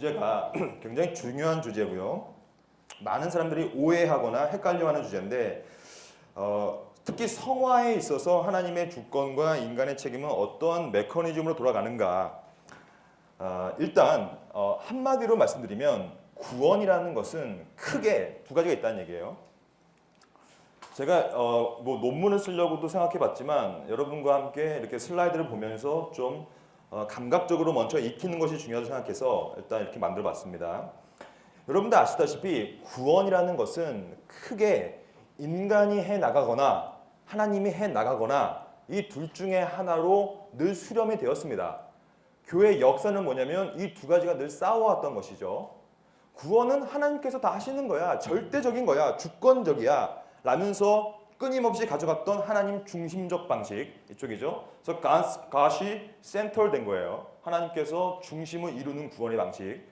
주제가 굉장히 중요한 주제고요. 많은 사람들이 오해하거나 헷갈려하는 주제인데 특히 성화에 있어서 하나님의 주권과 인간의 책임은 어떠한 메커니즘으로 돌아가는가. 일단 한마디로 말씀드리면 구원이라는 것은 크게 두 가지가 있다는 얘기예요. 제가 뭐 논문을 쓰려고도 생각해봤지만 여러분과 함께 이렇게 슬라이드를 보면서 좀 감각적으로 먼저 익히는 것이 중요하다고 생각해서 일단 이렇게 만들어봤습니다. 여러분들 아시다시피 구원이라는 것은 크게 인간이 해나가거나 하나님이 해나가거나 이 둘 중에 하나로 늘 수렴이 되었습니다. 교회의 역사는 뭐냐면 이 두 가지가 늘 싸워왔던 것이죠. 구원은 하나님께서 다 하시는 거야. 절대적인 거야. 주권적이야. 라면서 끊임없이 가져갔던 하나님 중심적 방식 이쪽이죠. 그래서 God이 센터된 거예요. 하나님께서 중심을 이루는 구원의 방식.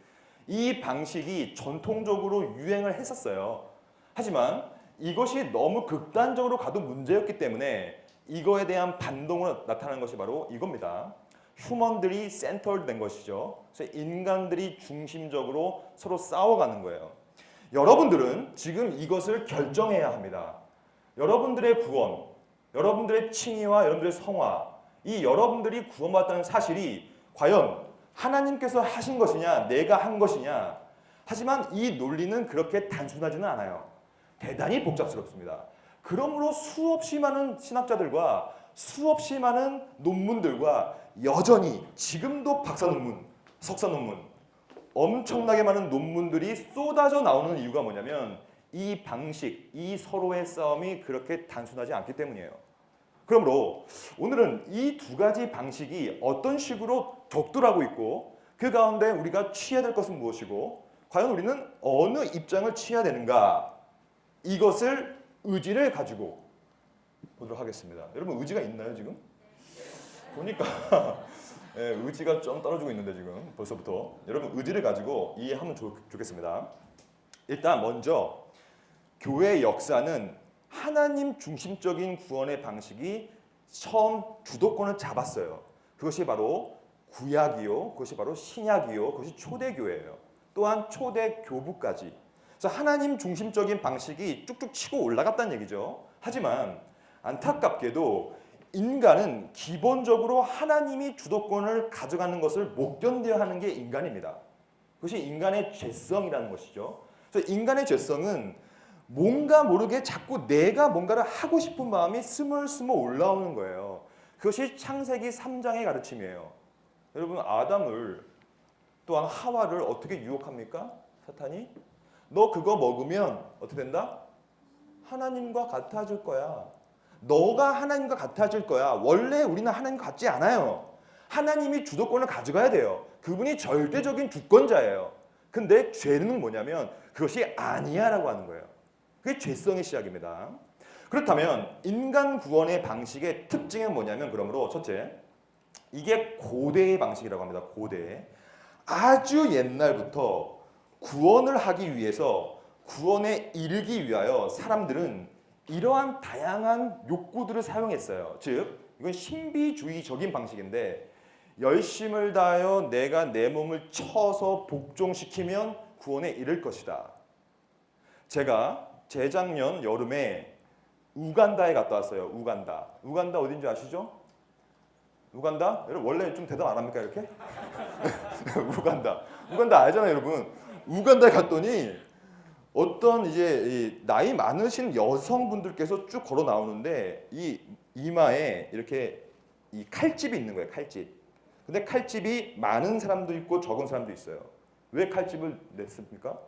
이 방식이 전통적으로 유행을 했었어요. 하지만 이것이 너무 극단적으로 가도 문제였기 때문에 이거에 대한 반동으로 나타나는 것이 바로 이겁니다. 휴먼들이 센터된 것이죠. 그래서 인간들이 중심적으로 서로 싸워가는 거예요. 여러분들은 지금 이것을 결정해야 합니다. 여러분들의 구원, 여러분들의 칭의와 여러분들의 성화, 이 여러분들이 구원받았다는 사실이 과연 하나님께서 하신 것이냐, 내가 한 것이냐. 하지만 이 논리는 그렇게 단순하지는 않아요. 대단히 복잡스럽습니다. 그러므로 수없이 많은 신학자들과 수없이 많은 논문들과 여전히 지금도 박사 논문, 석사 논문, 엄청나게 많은 논문들이 쏟아져 나오는 이유가 뭐냐면 이 방식, 이 서로의 싸움이 그렇게 단순하지 않기 때문이에요. 그러므로 오늘은 이 두 가지 방식이 어떤 식으로 격돌하고 있고 그 가운데 우리가 취해야 될 것은 무엇이고 과연 우리는 어느 입장을 취해야 되는가 이것을 의지를 가지고 보도록 하겠습니다. 여러분 의지가 있나요 지금? 보니까 네, 의지가 좀 떨어지고 있는데 지금 벌써부터 여러분 의지를 가지고 이해하면 좋겠습니다. 일단 먼저 교회의 역사는 하나님 중심적인 구원의 방식이 처음 주도권을 잡았어요. 그것이 바로 구약이요, 그것이 바로 신약이요, 그것이 초대교회예요. 또한 초대교부까지. 그래서 하나님 중심적인 방식이 쭉쭉 치고 올라갔다는 얘기죠. 하지만 안타깝게도 인간은 기본적으로 하나님이 주도권을 가져가는 것을 못 견뎌야 하는 게 인간입니다. 그것이 인간의 죄성이라는 것이죠. 그래서 인간의 죄성은 뭔가 모르게 자꾸 내가 뭔가를 하고 싶은 마음이 스물스물 올라오는 거예요. 그것이 창세기 3장의 가르침이에요. 여러분 아담을 또한 하와를 어떻게 유혹합니까? 사탄이 너 그거 먹으면 어떻게 된다? 하나님과 같아질 거야. 너가 하나님과 같아질 거야. 원래 우리는 하나님 같지 않아요. 하나님이 주도권을 가져가야 돼요. 그분이 절대적인 주권자예요. 근데 죄는 뭐냐면 그것이 아니야 라고 하는 거예요. 그게 죄성의 시작입니다. 그렇다면 인간 구원의 방식의 특징은 뭐냐면 그러므로 첫째, 이게 고대의 방식이라고 합니다. 고대. 아주 옛날부터 구원을 하기 위해서 구원에 이르기 위하여 사람들은 이러한 다양한 욕구들을 사용했어요. 즉 이건 신비주의적인 방식인데 열심을 다하여 내가 내 몸을 쳐서 복종시키면 구원에 이를 것이다. 제가 재작년 여름에 우간다에 갔다 왔어요. 우간다 어딘지 아시죠? 우간다? 여러분 원래 좀 대답 안 합니까 이렇게? 우간다 알잖아요 여러분. 우간다에 갔더니 어떤 이제 나이 많으신 여성분들께서 쭉 걸어 나오는데 이 이마에 이렇게 이 칼집이 있는 거예요. 칼집. 근데 칼집이 많은 사람도 있고 적은 사람도 있어요. 왜 칼집을 냈습니까?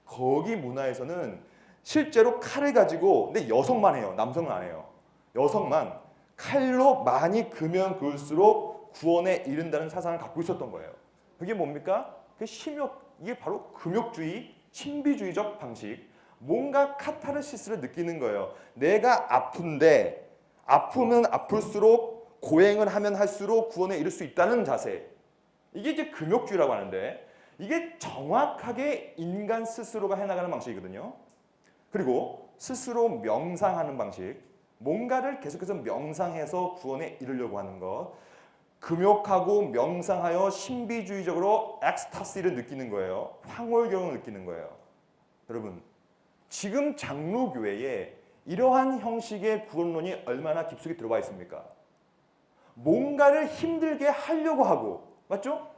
거기 문화에서는 실제로 칼을 가지고 근데 여성만 해요. 남성은 안 해요. 여성만 칼로 많이 그면 그을수록 구원에 이른다는 사상을 갖고 있었던 거예요. 그게 뭡니까? 그 심욕, 이게 바로 금욕주의, 신비주의적 방식. 뭔가 카타르시스를 느끼는 거예요. 내가 아픈데 아프면 아플수록 고행을 하면 할수록 구원에 이를 수 있다는 자세. 이게 이제 금욕주의라고 하는데 이게 정확하게 인간 스스로가 해나가는 방식이거든요. 그리고 스스로 명상하는 방식. 뭔가를 계속해서 명상해서 구원에 이르려고 하는 것. 금욕하고 명상하여 신비주의적으로 엑스타시를 느끼는 거예요. 황홀경을 느끼는 거예요. 여러분, 지금 장로교회에 이러한 형식의 구원론이 얼마나 깊숙이 들어와 있습니까? 뭔가를 힘들게 하려고 하고, 맞죠?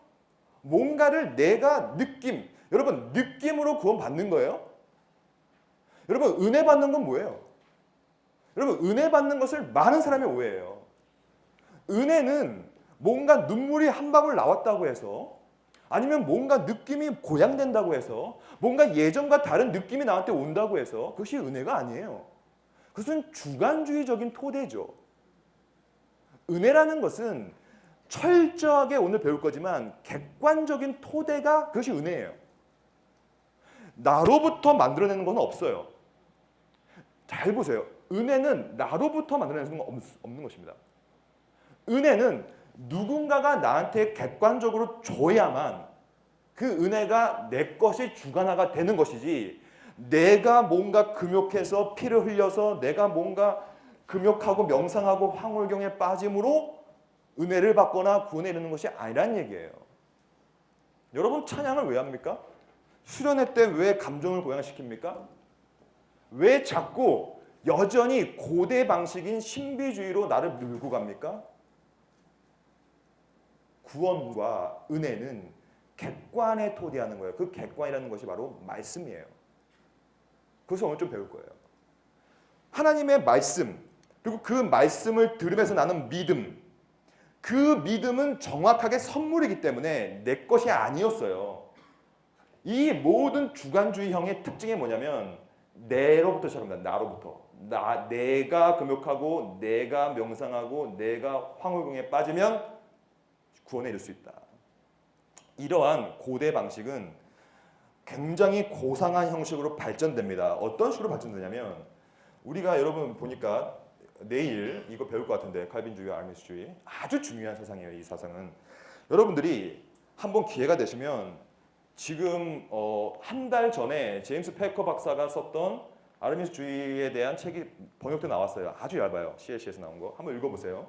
뭔가를 내가 여러분 느낌으로 구원 받는 거예요. 여러분 은혜 받는 건 뭐예요? 여러분 은혜 받는 것을 많은 사람이 오해해요. 은혜는 뭔가 눈물이 한 방울 나왔다고 해서, 아니면 뭔가 느낌이 고양된다고 해서, 뭔가 예전과 다른 느낌이 나한테 온다고 해서 그것이 은혜가 아니에요. 그것은 주관주의적인 토대죠. 은혜라는 것은 철저하게 오늘 배울 거지만 객관적인 토대가 그것이 은혜예요. 나로부터 만들어내는 건 없어요. 잘 보세요. 은혜는 나로부터 만들어내는 건 없는 것입니다. 은혜는 누군가가 나한테 객관적으로 줘야만 그 은혜가 내 것이 주관화가 되는 것이지, 내가 뭔가 금욕해서 피를 흘려서 내가 뭔가 금욕하고 명상하고 황홀경에 빠짐으로 은혜를 받거나 구원에 이르는 것이 아니란 얘기예요. 여러분 찬양을 왜 합니까? 수련회 때 왜 감정을 고양시킵니까? 왜 자꾸 여전히 고대 방식인 신비주의로 나를 밀고 갑니까? 구원과 은혜는 객관에 토대하는 거예요. 그 객관이라는 것이 바로 말씀이에요. 그래서 오늘 좀 배울 거예요. 하나님의 말씀, 그리고 그 말씀을 들으면서 나는 믿음, 그 믿음은 정확하게 선물이기 때문에 내 것이 아니었어요. 이 모든 주관주의형의 특징이 뭐냐면 내로부터 시작합니다. 나로부터. 내가 금욕하고 내가 명상하고 내가 황홀경에 빠지면 구원에 이를 수 있다. 이러한 고대 방식은 굉장히 고상한 형식으로 발전됩니다. 어떤 식으로 발전되냐면, 우리가 여러분 보니까 내일 이거 배울 것 같은데, 칼빈주의와 아르미스주의 아주 중요한 사상이에요. 이 사상은 여러분들이 한번 기회가 되시면, 지금 한 달 전에 제임스 패커 박사가 썼던 아르미스주의에 대한 책이 번역돼 나왔어요. 아주 얇아요. CLC에서 나온 거. 한번 읽어보세요.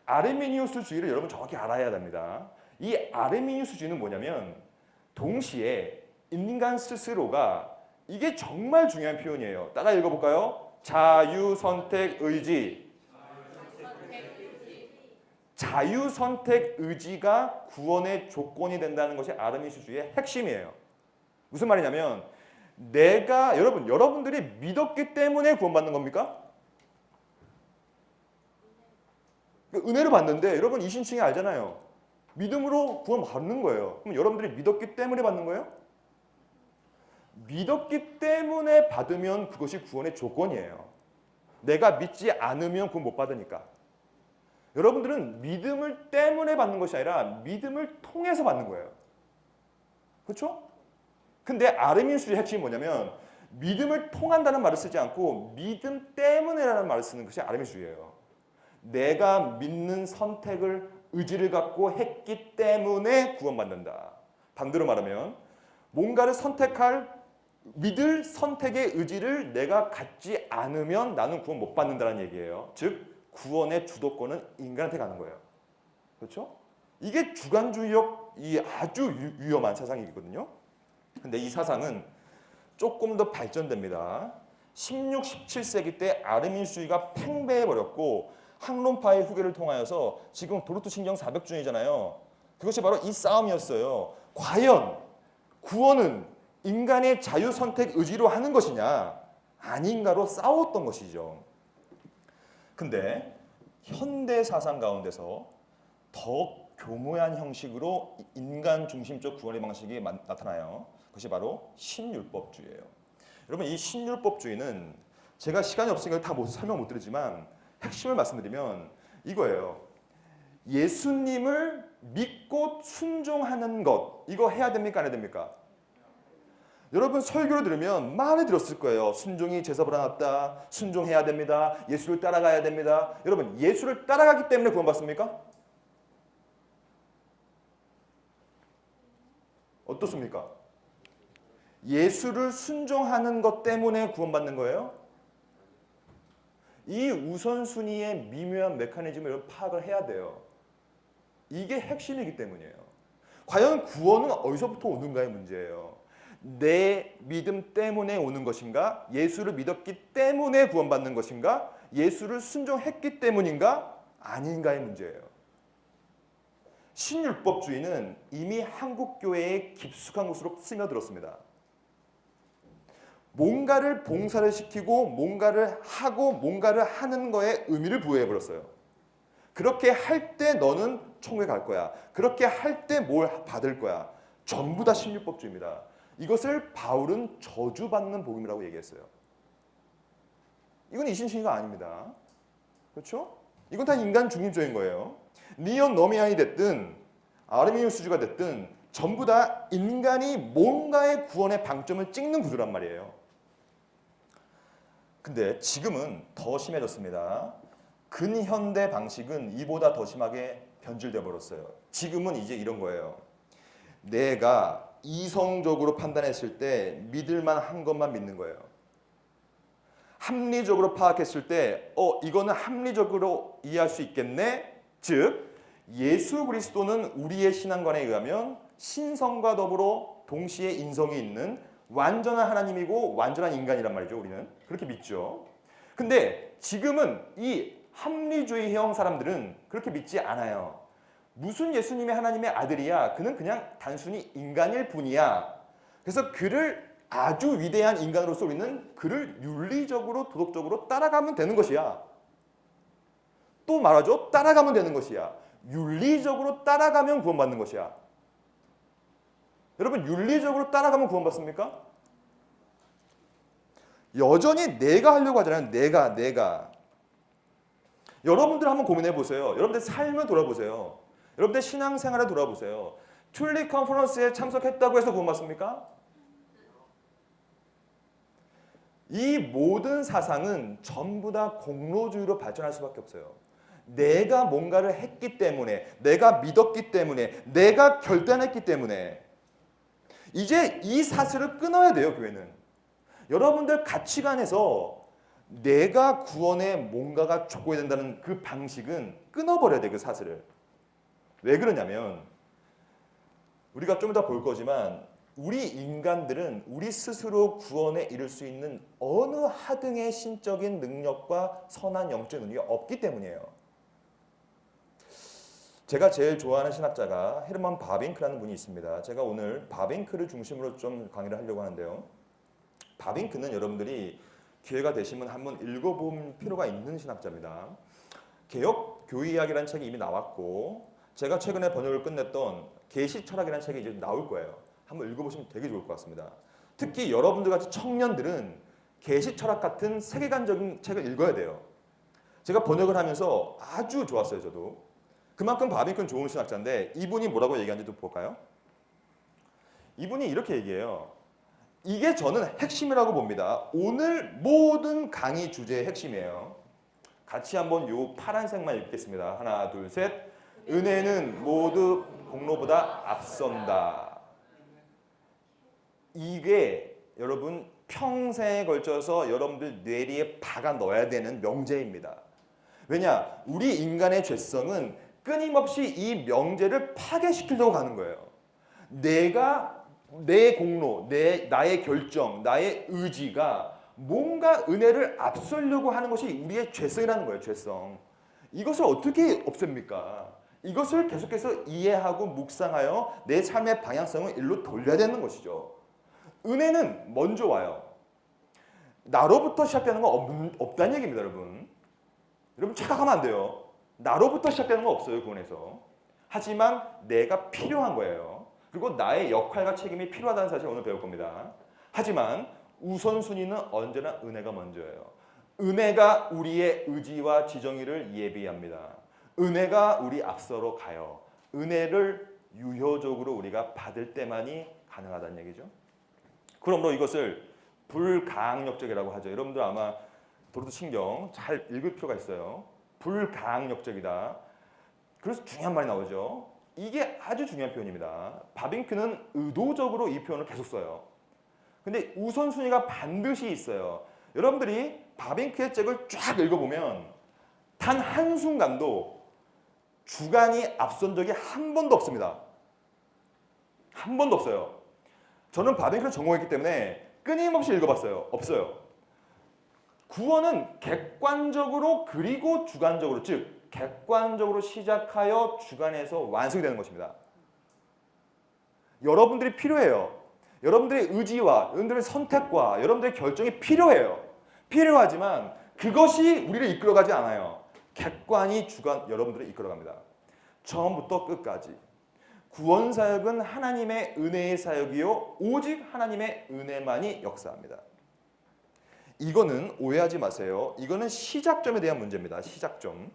아르미니우스주의를 여러분 정확히 알아야 됩니다. 이 아르미니우스주의는 뭐냐면, 동시에 인간 스스로가, 이게 정말 중요한 표현이에요. 따라 읽어볼까요? 자유선택 의지. 자유선택 의지가 구원의 조건이 된다는 것이 아르미니우스주의의 핵심이에요. 무슨 말이냐면, 여러분들이 믿었기 때문에 구원받는 겁니까? 은혜로 받는데, 여러분 이신칭이 알잖아요. 믿음으로 구원 받는 거예요. 그럼 여러분들이 믿었기 때문에 받는 거예요? 믿었기 때문에 받으면 그것이 구원의 조건이에요. 내가 믿지 않으면 구원 못 받으니까. 여러분들은 믿음을 때문에 받는 것이 아니라 믿음을 통해서 받는 거예요. 그렇죠? 근데 아르미니우스주의 핵심이 뭐냐면, 믿음을 통한다는 말을 쓰지 않고 믿음 때문에라는 말을 쓰는 것이 아르미니우스주의예요. 내가 믿는 선택을, 의지를 갖고 했기 때문에 구원받는다. 반대로 말하면, 뭔가를 믿을 선택의 의지를 내가 갖지 않으면 나는 구원 못 받는다는 얘기예요. 즉 구원의 주도권은 인간한테 가는 거예요. 그렇죠? 이게 주관주의적 아주 위험한 사상이거든요. 근데 이 사상은 조금 더 발전됩니다. 16, 17세기 때 아르미니우스주의가 팽배해버렸고, 학론파의 후계를 통하여서 지금 도르트 신경 400주년이잖아요. 그것이 바로 이 싸움이었어요. 과연 구원은 인간의 자유선택 의지로 하는 것이냐 아닌가로 싸웠던 것이죠. 근데 현대 사상 가운데서 더 교묘한 형식으로 인간 중심적 구원의 방식이 나타나요. 그것이 바로 신율법주의예요. 여러분 이 신율법주의는 제가 시간이 없으니까 다 설명 못 드리지만 핵심을 말씀드리면 이거예요. 예수님을 믿고 순종하는 것, 이거 해야 됩니까? 안 해야 됩니까? 여러분 설교를 들으면 많이 들었을 거예요. 순종이 제사보다 낫다. 순종해야 됩니다. 예수를 따라가야 됩니다. 여러분 예수를 따라가기 때문에 구원받습니까? 어떻습니까? 예수를 순종하는 것 때문에 구원받는 거예요? 이 우선순위의 미묘한 메커니즘을 파악을 해야 돼요. 이게 핵심이기 때문이에요. 과연 구원은 어디서부터 오는가의 문제예요. 내 믿음 때문에 오는 것인가? 예수를 믿었기 때문에 구원받는 것인가? 예수를 순종했기 때문인가? 아닌가의 문제예요. 신율법주의는 이미 한국 교회에 깊숙한 곳으로 스며들었습니다. 뭔가를 봉사를 시키고 뭔가를 하고 뭔가를 하는 거에 의미를 부여해버렸어요. 그렇게 할 때 너는 천국에 갈 거야. 그렇게 할 때 뭘 받을 거야. 전부 다 신율법주의입니다. 이것을 바울은 저주받는 복음이라고 얘기했어요. 이건 이신신이가 아닙니다. 그렇죠? 이건 다 인간 중립적인 거예요. 니온 노미안이 됐든 아르미누스주가 됐든 전부 다 인간이 뭔가의 구원의 방점을 찍는 구조란 말이에요. 근데 지금은 더 심해졌습니다. 근현대 방식은 이보다 더 심하게 변질되어 버렸어요. 지금은 이제 이런 거예요. 내가 이성적으로 판단했을 때 믿을만 한 것만 믿는 거예요. 합리적으로 파악했을 때 이거는 합리적으로 이해할 수 있겠네. 즉 예수 그리스도는 우리의 신앙관에 의하면 신성과 더불어 동시에 인성이 있는 완전한 하나님이고 완전한 인간이란 말이죠. 우리는 그렇게 믿죠. 근데 지금은 이 합리주의형 사람들은 그렇게 믿지 않아요. 무슨 예수님의 하나님의 아들이야. 그는 그냥 단순히 인간일 뿐이야. 그래서 그를 아주 위대한 인간으로서 우리는 그를 윤리적으로 도덕적으로 따라가면 되는 것이야. 또 말하죠. 따라가면 되는 것이야. 윤리적으로 따라가면 구원받는 것이야. 여러분 윤리적으로 따라가면 구원받습니까? 여전히 내가 하려고 하잖아요. 내가. 여러분들 한번 고민해 보세요. 여러분들 삶을 돌아보세요. 여러분들 신앙생활을 돌아보세요. 튤립 컨퍼런스에 참석했다고 해서 구원받습니까? 이 모든 사상은 전부 다 공로주의로 발전할 수밖에 없어요. 내가 뭔가를 했기 때문에, 내가 믿었기 때문에, 내가 결단했기 때문에 이제 이 사슬을 끊어야 돼요. 교회는. 여러분들 가치관에서 내가 구원에 뭔가가 촉구해야 된다는 그 방식은 끊어버려야 돼. 그 사슬을. 왜 그러냐면 우리가 좀 이따 볼 거지만 우리 인간들은 우리 스스로 구원에 이를 수 있는 어느 하등의 신적인 능력과 선한 영적 능력이 없기 때문이에요. 제가 제일 좋아하는 신학자가 헤르만 바빙크라는 분이 있습니다. 제가 오늘 바빙크를 중심으로 좀 강의를 하려고 하는데요. 바빙크는 여러분들이 기회가 되시면 한번 읽어볼 필요가 있는 신학자입니다. 개혁 교회이야기라는 책이 이미 나왔고 제가 최근에 번역을 끝냈던 계시철학이라는 책이 이제 나올 거예요. 한번 읽어보시면 되게 좋을 것 같습니다. 특히 여러분들 같은 청년들은 계시철학 같은 세계관적인 책을 읽어야 돼요. 제가 번역을 하면서 아주 좋았어요. 저도. 그만큼 바빙크는 좋은 신학자인데 이분이 뭐라고 얘기하는지도 볼까요? 이분이 이렇게 얘기해요. 이게 저는 핵심이라고 봅니다. 오늘 모든 강의 주제의 핵심이에요. 같이 한번 요 파란색만 읽겠습니다. 하나, 둘, 셋. 은혜는 모두 공로보다 앞선다. 이게 여러분 평생에 걸쳐서 여러분들 뇌리에 박아 넣어야 되는 명제입니다. 왜냐? 우리 인간의 죄성은 끊임없이 이 명제를 파괴시키려고 가는 거예요. 내 공로, 나의 결정, 나의 의지가 뭔가 은혜를 앞서려고 하는 것이 우리의 죄성이라는 거예요. 죄성. 이것을 어떻게 없앱니까? 이것을 계속해서 이해하고 묵상하여 내 삶의 방향성을 일로 돌려야 되는 것이죠. 은혜는 먼저 와요. 나로부터 시작되는 건 없다는 얘기입니다. 여러분 착각하면 안 돼요. 나로부터 시작되는 건 없어요. 구원에서. 하지만 내가 필요한 거예요. 그리고 나의 역할과 책임이 필요하다는 사실을 오늘 배울 겁니다. 하지만 우선순위는 언제나 은혜가 먼저예요. 은혜가 우리의 의지와 지정의를 예비합니다. 은혜가 우리 앞서로 가요. 은혜를 유효적으로 우리가 받을 때만이 가능하다는 얘기죠. 그러므로 이것을 불가항력적이라고 하죠. 여러분들 아마 도로도 신경 잘 읽을 필요가 있어요. 불가항력적이다. 그래서 중요한 말이 나오죠. 이게 아주 중요한 표현입니다. 바빙크는 의도적으로 이 표현을 계속 써요. 근데 우선순위가 반드시 있어요. 여러분들이 바빙크의 책을 쫙 읽어보면 단 한순간도 주관이 앞선 적이 한 번도 없습니다. 한 번도 없어요. 저는 바빙크를 전공했기 때문에 끊임없이 읽어봤어요. 없어요. 구원은 객관적으로 그리고 주관적으로, 즉 객관적으로 시작하여 주관에서 완성이 되는 것입니다. 여러분들이 필요해요. 여러분들의 의지와 여러분들의 선택과 여러분들의 결정이 필요해요. 필요하지만 그것이 우리를 이끌어가지 않아요. 객관이 주관 여러분들을 이끌어갑니다. 처음부터 끝까지. 구원 사역은 하나님의 은혜의 사역이요 오직 하나님의 은혜만이 역사합니다. 이거는 오해하지 마세요. 이거는 시작점에 대한 문제입니다. 시작점.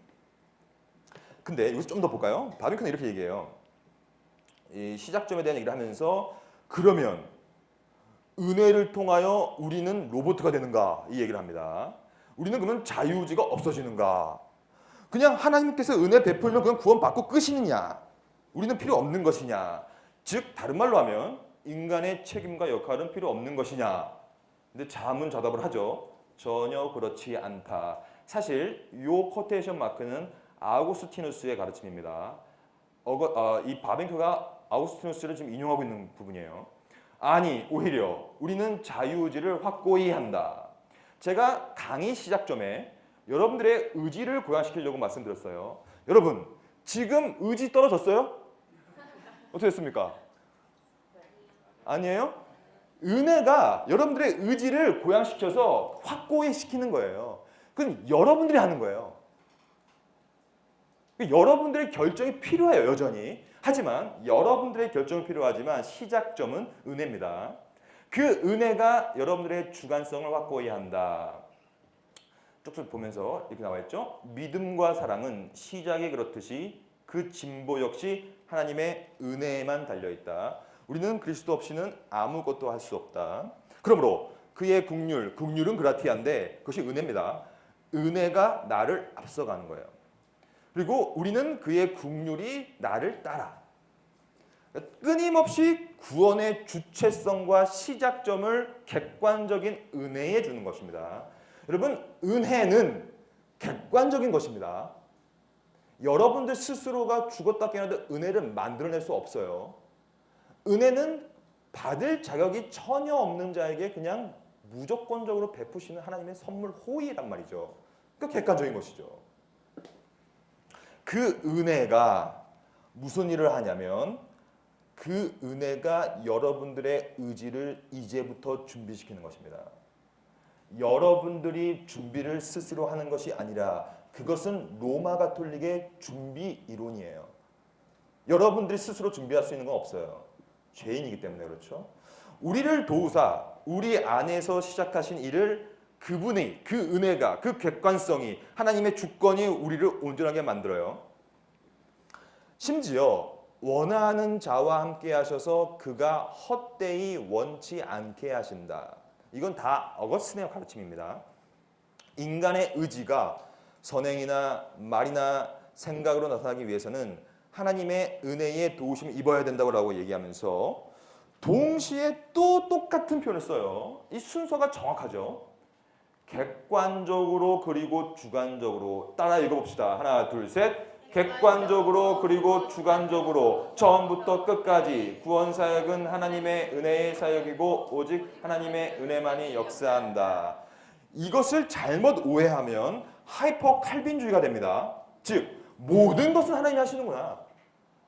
근데 여기서 좀 더 볼까요? 바빙크는 이렇게 얘기해요. 이 시작점에 대한 얘기를 하면서 그러면 은혜를 통하여 우리는 로봇가 되는가? 이 얘기를 합니다. 우리는 그러면 자유의지가 없어지는가? 그냥 하나님께서 은혜 베풀면 그냥 구원받고 끝이느냐? 우리는 필요 없는 것이냐? 즉 다른 말로 하면 인간의 책임과 역할은 필요 없는 것이냐? 근데 자문자답을 하죠. 전혀 그렇지 않다. 사실 이 코테이션 마크는 아우구스티누스의 가르침입니다. 이 바빙크가 아우구스티누스를 지금 인용하고 있는 부분이에요. 아니 오히려 우리는 자유의지를 확고히 한다. 제가 강의 시작점에 여러분들의 의지를 고양시키려고 말씀드렸어요. 여러분 지금 의지 떨어졌어요? 어떻게 됐습니까? 아니에요? 은혜가 여러분들의 의지를 고양시켜서 확고히 시키는 거예요. 그건 여러분들이 하는 거예요. 여러분들의 결정이 필요해요. 여전히. 하지만 여러분들의 결정이 필요하지만 시작점은 은혜입니다. 그 은혜가 여러분들의 주관성을 확고히 한다. 쭉쭉 보면서 이렇게 나와 있죠. 믿음과 사랑은 시작이 그렇듯이 그 진보 역시 하나님의 은혜에만 달려있다. 우리는 그리스도 없이는 아무것도 할 수 없다. 그러므로 그의 긍휼은 그라티아인데 그것이 은혜입니다. 은혜가 나를 앞서가는 거예요. 그리고 우리는 그의 긍휼이 나를 따라. 끊임없이 구원의 주체성과 시작점을 객관적인 은혜에 주는 것입니다. 여러분 은혜는 객관적인 것입니다. 여러분들 스스로가 죽었다 깨어나도 은혜를 만들어낼 수 없어요. 은혜는 받을 자격이 전혀 없는 자에게 그냥 무조건적으로 베푸시는 하나님의 선물 호의란 말이죠. 그 객관적인 것이죠. 그 은혜가 무슨 일을 하냐면 그 은혜가 여러분들의 의지를 이제부터 준비시키는 것입니다. 여러분들이 준비를 스스로 하는 것이 아니라 그것은 로마 가톨릭의 준비 이론이에요. 여러분들이 스스로 준비할 수 있는 건 없어요. 죄인이기 때문에 그렇죠. 우리를 도우사 우리 안에서 시작하신 일을 그분의 그 은혜가 그 객관성이 하나님의 주권이 우리를 온전하게 만들어요. 심지어 원하는 자와 함께 하셔서 그가 헛되이 원치 않게 하신다. 이건 다 어거스틴의 가르침입니다. 인간의 의지가 선행이나 말이나 생각으로 나타나기 위해서는 하나님의 은혜의 도우심을 입어야 된다고 얘기하면서 동시에 또 똑같은 표현을 써요. 이 순서가 정확하죠. 객관적으로 그리고 주관적으로 따라 읽어봅시다. 하나 둘 셋. 객관적으로 그리고 주관적으로 처음부터 끝까지 구원 사역은 하나님의 은혜의 사역이고 오직 하나님의 은혜만이 역사한다. 이것을 잘못 오해하면 하이퍼 칼빈주의가 됩니다. 즉 모든 것은 하나님이 하시는구나.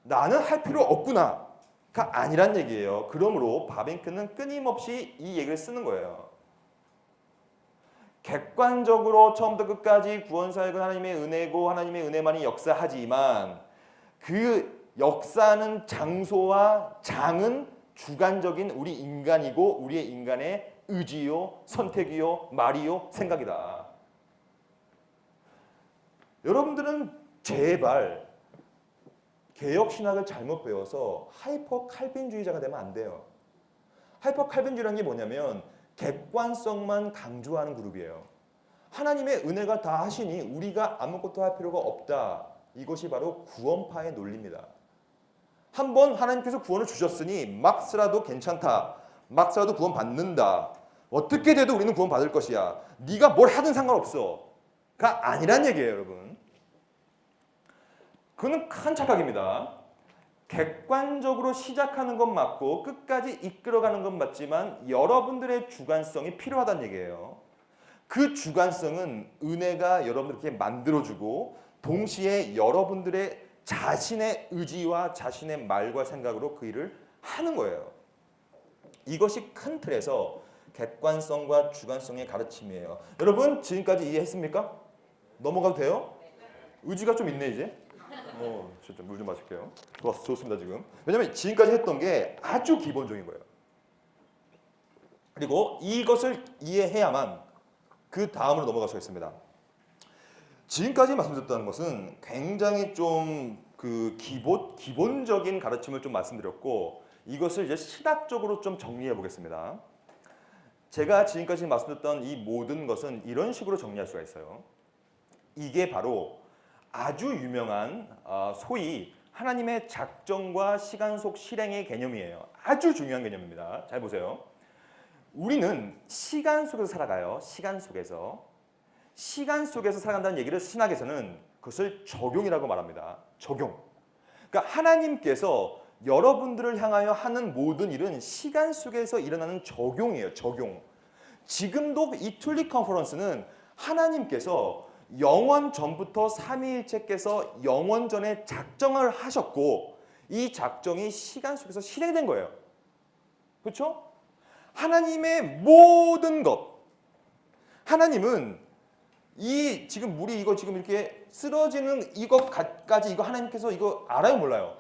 나는 할 필요 없구나. 가 아니란 얘기예요. 그러므로 바빙크는 끊임없이 이 얘기를 쓰는 거예요. 객관적으로 처음부터 끝까지 구원사역은 하나님의 은혜고 하나님의 은혜만이 역사하지만 그 역사는 장소와 장은 주관적인 우리 인간이고 우리의 인간의 의지요, 선택이요, 말이요, 생각이다. 여러분들은 제발 개혁신학을 잘못 배워서 하이퍼 칼빈주의자가 되면 안 돼요. 하이퍼 칼빈주의라는 게 뭐냐면 객관성만 강조하는 그룹이에요. 하나님의 은혜가 다 하시니 우리가 아무것도 할 필요가 없다. 이것이 바로 구원파의 논리입니다. 한번 하나님께서 구원을 주셨으니 막 쓰라도 괜찮다. 막 쓰라도 구원 받는다. 어떻게 돼도 우리는 구원 받을 것이야. 네가 뭘 하든 상관없어. 가 아니란 얘기예요, 여러분. 그건 큰 착각입니다. 객관적으로 시작하는 건 맞고 끝까지 이끌어가는 건 맞지만 여러분들의 주관성이 필요하다는 얘기예요. 그 주관성은 은혜가 여러분들께 만들어주고 동시에 여러분들의 자신의 의지와 자신의 말과 생각으로 그 일을 하는 거예요. 이것이 큰 틀에서 객관성과 주관성의 가르침이에요. 여러분 지금까지 이해했습니까? 넘어가도 돼요? 의지가 좀 있네 이제. 진짜 물 좀 마실게요. 좋습니다 지금. 왜냐면 지금까지 했던 게 아주 기본적인 거예요. 그리고 이것을 이해해야만 그 다음으로 넘어갈 수가 있습니다. 지금까지 말씀드렸다는 것은 굉장히 좀 그 기본적인 가르침을 좀 말씀드렸고 이것을 이제 신학적으로 좀 정리해 보겠습니다. 제가 지금까지 말씀드렸던 이 모든 것은 이런 식으로 정리할 수가 있어요. 이게 바로 아주 유명한 소위 하나님의 작정과 시간 속 실행의 개념이에요. 아주 중요한 개념입니다. 잘 보세요. 우리는 시간 속에서 살아가요. 시간 속에서 살아간다는 얘기를 신학에서는 그것을 적용이라고 말합니다. 적용. 그러니까 하나님께서 여러분들을 향하여 하는 모든 일은 시간 속에서 일어나는 적용이에요. 적용. 지금도 이 툴리 컨퍼런스는 하나님께서 영원 전부터 삼위일체께서 영원 전에 작정을 하셨고 이 작정이 시간 속에서 실행된 거예요. 그렇죠? 하나님의 모든 것. 하나님은 이 지금 물이 이거 지금 이렇게 쓰러지는 이것까지 이거 하나님께서 이거 알아요 몰라요?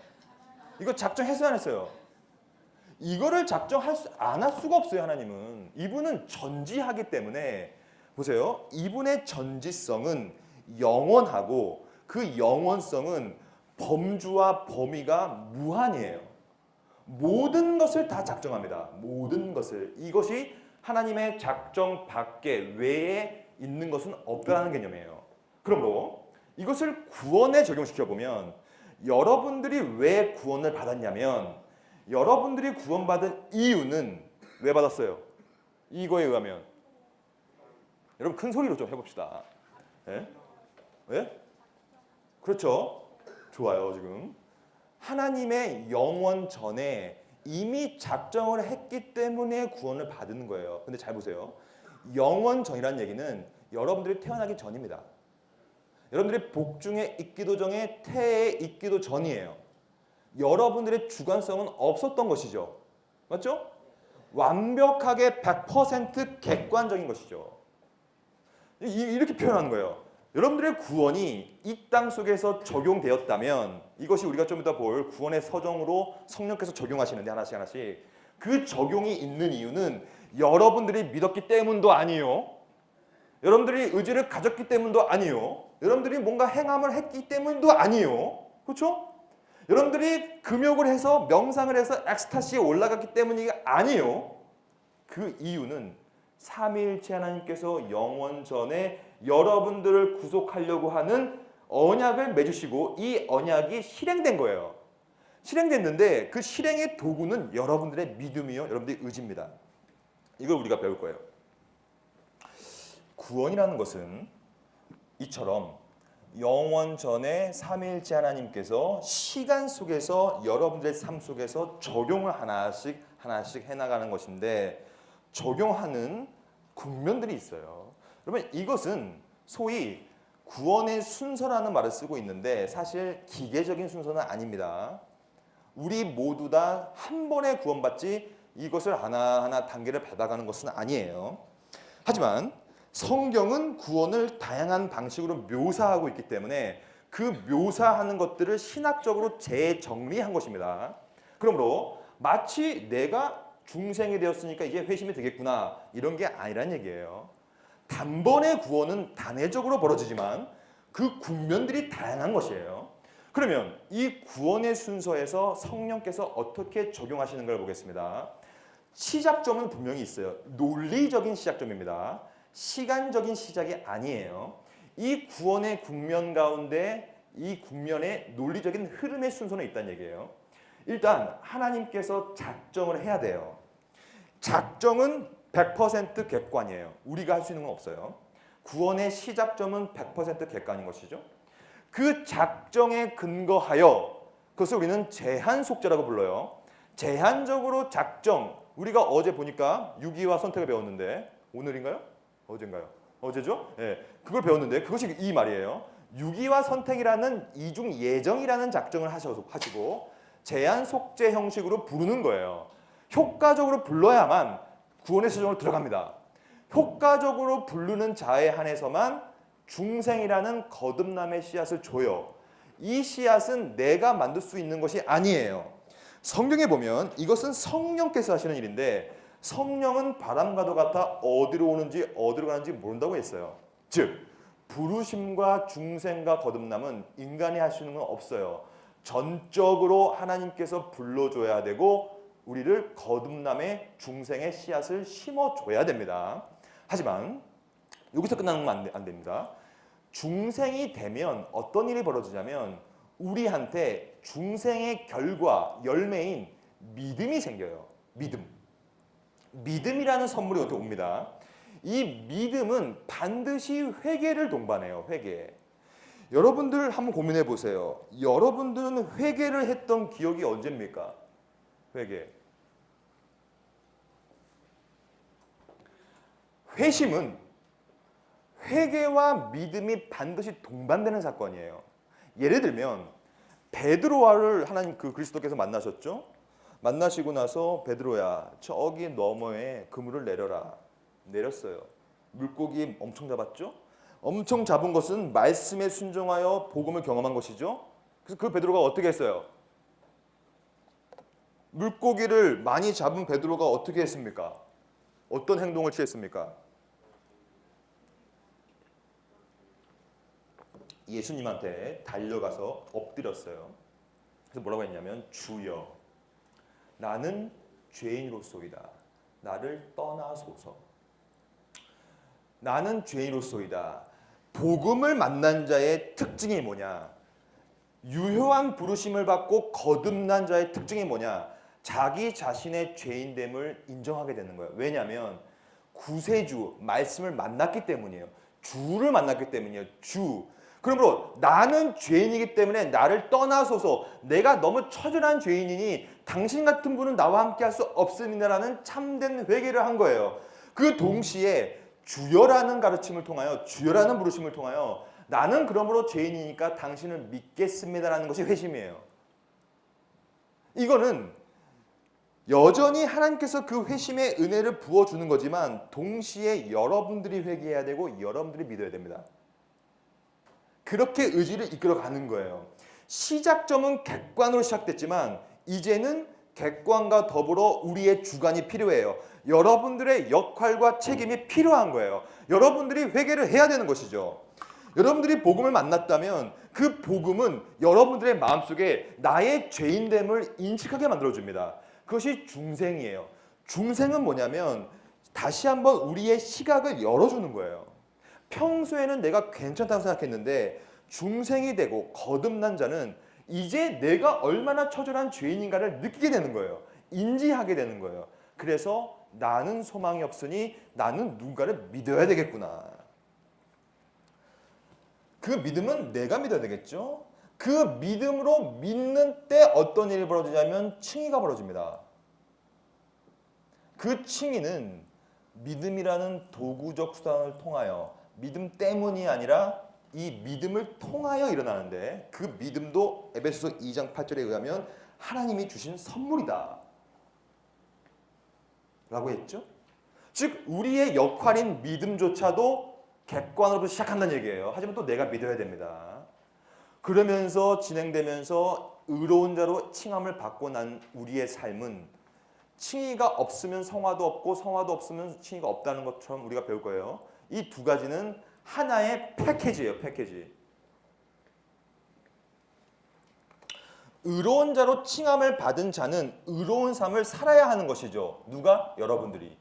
이거 작정했어요 안 했어요? 이거를 작정할 안 할 수가 없어요. 하나님은 이분은 전지하기 때문에 보세요. 이분의 전지성은 영원하고 그 영원성은 범주와 범위가 무한이에요. 모든 것을 다 작정합니다. 모든 것을. 이것이 하나님의 작정 밖에 외에 있는 것은 없다는 개념이에요. 그러므로 이것을 구원에 적용시켜 보면 여러분들이 왜 구원을 받았냐면 여러분들이 구원받은 이유는 왜 받았어요? 이거에 의하면 여러분 큰 소리로 좀 해봅시다. 예? 예? 그렇죠? 좋아요. 지금 하나님의 영원 전에 이미 작정을 했기 때문에 구원을 받은 거예요. 근데 잘 보세요. 영원 전이라는 얘기는 여러분들이 태어나기 전입니다. 여러분들이 복중에 있기도 전에 태에 있기도 전이에요. 여러분들의 주관성은 없었던 것이죠. 맞죠? 완벽하게 100% 객관적인 것이죠. 이렇게 표현하는 거예요. 여러분들의 구원이 이 땅 속에서 적용되었다면 이것이 우리가 좀 이따 볼 구원의 서정으로 성령께서 적용하시는데 하나씩 그 적용이 있는 이유는 여러분들이 믿었기 때문도 아니요. 여러분들이 의지를 가졌기 때문도 아니요. 여러분들이 뭔가 행함을 했기 때문도 아니요. 그렇죠? 여러분들이 금욕을 해서 명상을 해서 엑스타시에 올라갔기 때문이 아니요. 그 이유는 삼위일체 하나님께서 영원 전에 여러분들을 구속하려고 하는 언약을 맺으시고 이 언약이 실행된 거예요. 실행됐는데 그 실행의 도구는 여러분들의 믿음이요. 여러분들의 의지입니다. 이걸 우리가 배울 거예요. 구원이라는 것은 이처럼 영원 전에 삼위일체 하나님께서 시간 속에서 여러분들의 삶 속에서 적용을 하나씩 해나가는 것인데 적용하는 국면들이 있어요. 그러면 이것은 소위 구원의 순서라는 말을 쓰고 있는데 사실 기계적인 순서는 아닙니다. 우리 모두 다 한 번에 구원받지 이것을 하나하나 단계를 밟아가는 것은 아니에요. 하지만 성경은 구원을 다양한 방식으로 묘사하고 있기 때문에 그 묘사하는 것들을 신학적으로 재정리한 것입니다. 그러므로 마치 내가 중생이 되었으니까 이제 회심이 되겠구나 이런 게 아니란 얘기예요. 단번에 구원은 단회적으로 벌어지지만 그 국면들이 다양한 것이에요. 그러면 이 구원의 순서에서 성령께서 어떻게 적용하시는 걸 보겠습니다. 시작점은 분명히 있어요. 논리적인 시작점입니다. 시간적인 시작이 아니에요. 이 구원의 국면 가운데 이 국면의 논리적인 흐름의 순서는 있다는 얘기예요. 일단 하나님께서 작정을 해야 돼요. 작정은 100% 객관이에요. 우리가 할 수 있는 건 없어요. 구원의 시작점은 100% 객관인 것이죠. 그 작정에 근거하여 그것을 우리는 제한 속죄라고 불러요. 제한적으로 작정. 우리가 어제 보니까 유기와 선택을 배웠는데 오늘인가요? 어젠가요? 어제죠? 예, 그걸 배웠는데 그것이 이 말이에요. 유기와 선택이라는 이중 예정이라는 작정을 하시고 제한 속죄 형식으로 부르는 거예요. 효과적으로 불러야만 구원의 시정으로 들어갑니다. 효과적으로 부르는 자에 한해서만 중생이라는 거듭남의 씨앗을 줘요. 이 씨앗은 내가 만들 수 있는 것이 아니에요. 성경에 보면 이것은 성령께서 하시는 일인데 성령은 바람과도 같아 어디로 오는지 어디로 가는지 모른다고 했어요. 즉 부르심과 중생과 거듭남은 인간이 할 수 있는 건 없어요. 전적으로 하나님께서 불러줘야 되고 우리를 거듭남의 중생의 씨앗을 심어줘야 됩니다. 하지만 여기서 끝나는 건 안 됩니다. 중생이 되면 어떤 일이 벌어지냐면 우리한테 중생의 결과, 열매인 믿음이 생겨요. 믿음이라는 선물이 어떻게 옵니다. 이 믿음은 반드시 회개를 동반해요. 회개. 여러분들 한번 고민해 보세요. 여러분들은 회개를 했던 기억이 언제입니까? 회개. 회심은 회개와 믿음이 반드시 동반되는 사건이에요. 예를 들면 베드로와를 하나님 그 그리스도께서 만나셨죠? 만나시고 나서 베드로야 저기 너머에 그물을 내려라. 내렸어요. 물고기 엄청 잡았죠? 엄청 잡은 것은 말씀에 순종하여 복음을 경험한 것이죠. 그래서 그 베드로가 어떻게 했어요? 물고기를 많이 잡은 베드로가 어떻게 했습니까? 어떤 행동을 취했습니까? 예수님한테 달려가서 엎드렸어요. 그래서 뭐라고 했냐면 주여 나는 죄인으로소이다. 나를 떠나소서. 나는 죄인으로소이다. 복음을 만난 자의 특징이 뭐냐? 유효한 부르심을 받고 거듭난 자의 특징이 뭐냐? 자기 자신의 죄인됨을 인정하게 되는 거예요. 왜냐하면 구세주, 말씀을 만났기 때문이에요. 주를 만났기 때문이에요. 주. 그러므로 나는 죄인이기 때문에 나를 떠나소서. 내가 너무 처절한 죄인이니 당신 같은 분은 나와 함께 할 수 없습니다라는 참된 회개를 한 거예요. 그 동시에 주여라는 가르침을 통하여 주여라는 부르심을 통하여 나는 그러므로 죄인이니까 당신을 믿겠습니다라는 것이 회심이에요. 이거는 여전히 하나님께서 그 회심의 은혜를 부어주는 거지만 동시에 여러분들이 회개해야 되고 여러분들이 믿어야 됩니다. 그렇게 의지를 이끌어가는 거예요. 시작점은 객관으로 시작됐지만 이제는 객관과 더불어 우리의 주관이 필요해요. 여러분들의 역할과 책임이 필요한 거예요. 여러분들이 회개를 해야 되는 것이죠. 여러분들이 복음을 만났다면 그 복음은 여러분들의 마음속에 나의 죄인됨을 인식하게 만들어줍니다. 그것이 중생이에요. 중생은 뭐냐면 다시 한번 우리의 시각을 열어주는 거예요. 평소에는 내가 괜찮다고 생각했는데 중생이 되고 거듭난 자는 이제 내가 얼마나 처절한 죄인인가를 느끼게 되는 거예요. 인지하게 되는 거예요. 그래서 나는 소망이 없으니 나는 누군가를 믿어야 되겠구나. 그 믿음은 내가 믿어야 되겠죠. 그 믿음으로 믿는 때 어떤 일이 벌어지냐면 칭의가 벌어집니다. 그 칭의는 믿음이라는 도구적 수단을 통하여 믿음 때문이 아니라 이 믿음을 통하여 일어나는데 그 믿음도 에베소서 2장 8절에 의하면 하나님이 주신 선물이다 라고 했죠. 즉 우리의 역할인 믿음조차도 객관으로 시작한다는 얘기예요. 하지만 또 내가 믿어야 됩니다. 그러면서 진행되면서 의로운 자로 칭함을 받고 난 우리의 삶은 칭의가 없으면 성화도 없고 성화도 없으면 칭의가 없다는 것처럼 우리가 배울 거예요. 이 두 가지는 하나의 패키지예요. 패키지. 의로운 자로 칭함을 받은 자는 의로운 삶을 살아야 하는 것이죠. 누가? 여러분들이.